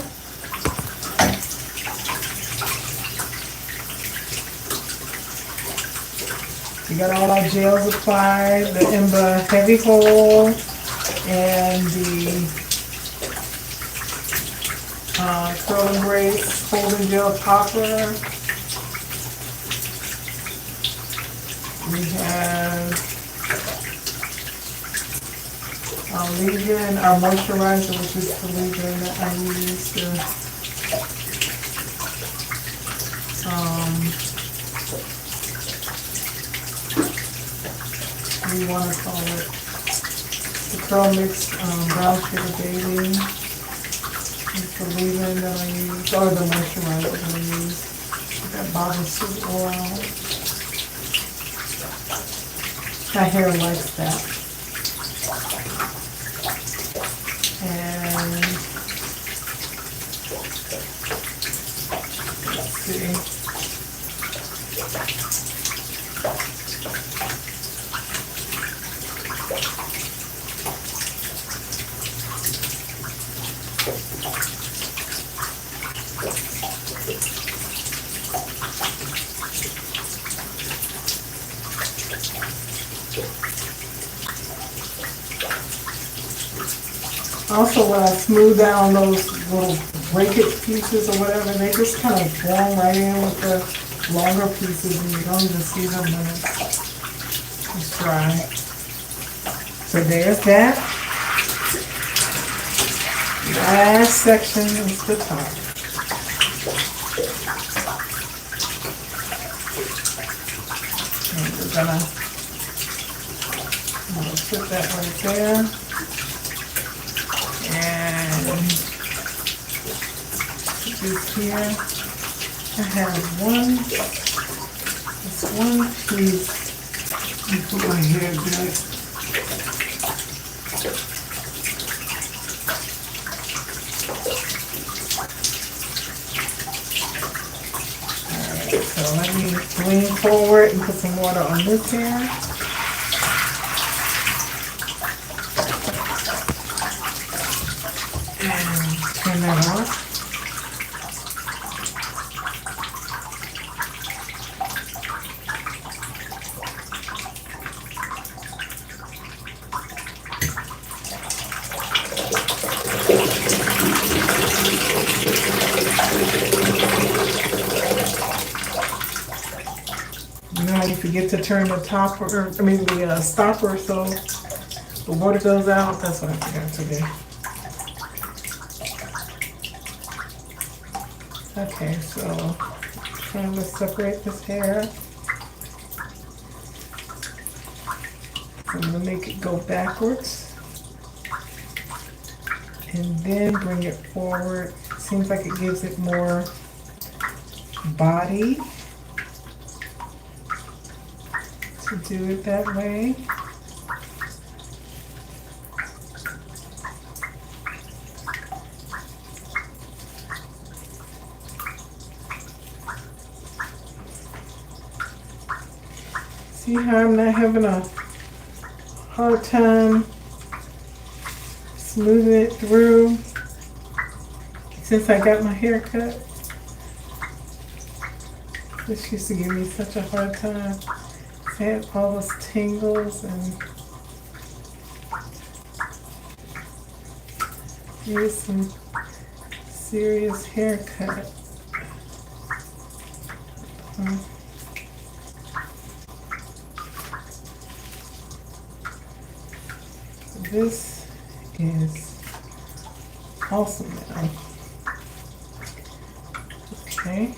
We got all our gels applied, the ENBBA Heavy Hold and the Curl Embrace Holding Gel Topper. We have our leave-in, our moisturizer, which is the leave-in that I use to what do you want to call it? The Curl Mix Brown Sugar Baby. It's the leave-in that I use, or the moisturizer that I use. That bottom suit oil. My hair likes that. And let's see. Also, when I smooth down those little breakage pieces or whatever, they just kind of blend right in with the longer pieces and you don't even see them when it's dry. So there's that. Last section is the top. And we're gonna put that right there. And this here, I have this one piece. Let me put my hair back. Alright, so let me lean forward and put some water on this here. that off. Now you forget to turn the topper, the stopper, so the water goes out. That's what I forgot to do. Okay, so trying to separate this hair. I'm gonna make it go backwards and then bring it forward. Seems like it gives it more body to do it that way. See how I'm not having a hard time smoothing it through since I got my hair cut? This used to give me such a hard time. I had all those tangles and here's some serious haircut. This is awesome now. Okay.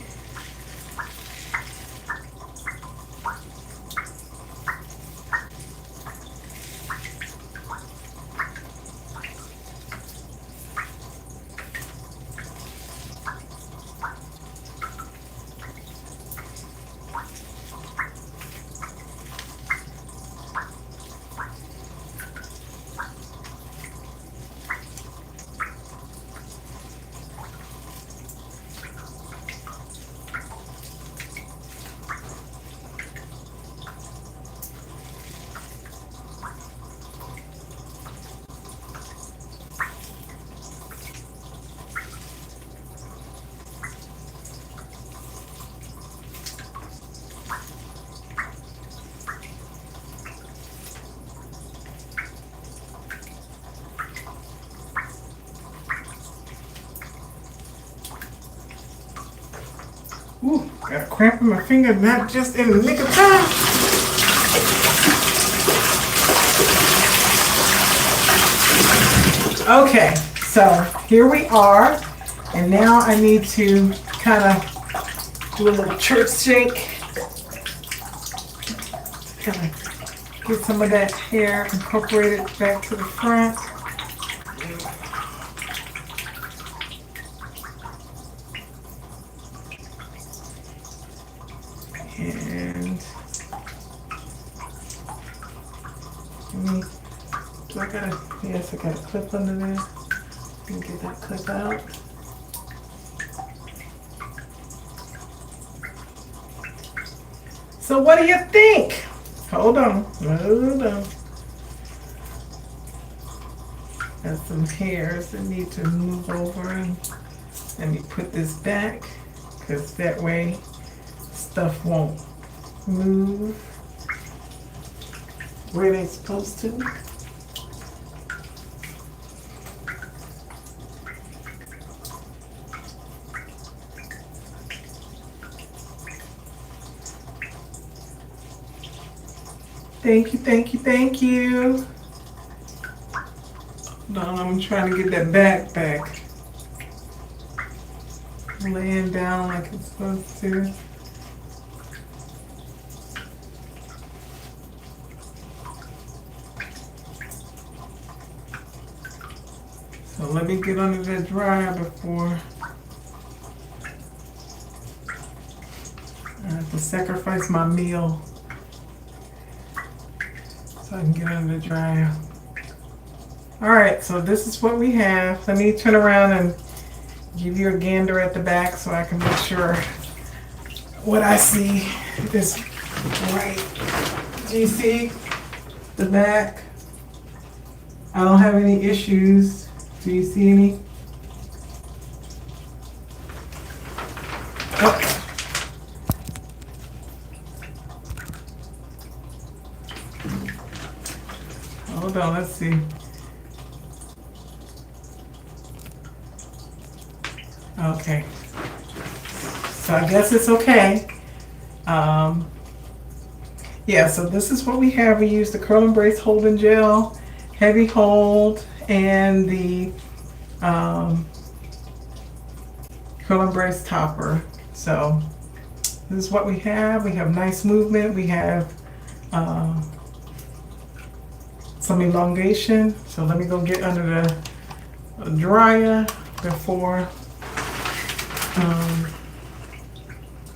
Ooh, got a cramp in my finger, not just in the nick of time. Okay, so here we are, and now I need to kind of do a little church shake. Kind of get some of that hair incorporated back to the front. And do I gotta, yes, I got a clip under there. Can get that clip out. So what do you think? Hold on, hold on. Got some hairs that need to move over, and let me put this back, because that way stuff won't move where they're supposed to. Thank you, thank you, thank you. No, I'm trying to get that back. Laying down like it's supposed to. So let me get under that dryer before I have to sacrifice my meal so I can get under the dryer. Alright, so this is what we have. Let me turn around and give you a gander at the back so I can make sure what I see is right. Do you see the back? I don't have any issues. Do you see any? hold on, let's see. Okay. So I guess it's okay. Yeah, so this is what we have. We use the Curl Embrace Holding Gel, Heavy Hold, and the Curl Embrace Topper. So this is what we have. We have nice movement. We have some elongation. So let me go get under the dryer before.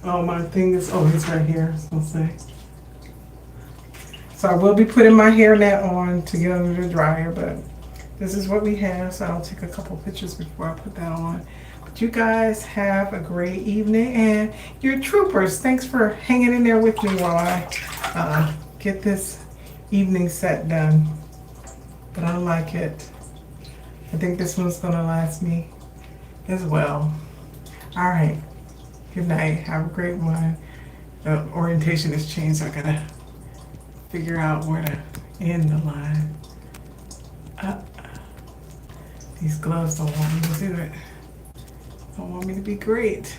Oh, my thing is, oh, it's right here. I was gonna say. So I will be putting my hairnet on to get under the dryer, but this is what we have. So I'll take a couple pictures before I put that on. But you guys have a great evening, and you're troopers. Thanks for hanging in there with me while I get this evening set done. But I like it. I think this one's gonna last me as well. All right. Good night. Have a great one. The orientation has changed, so I gotta figure out where to end the line. These gloves don't want me to do it. Don't want me to be great.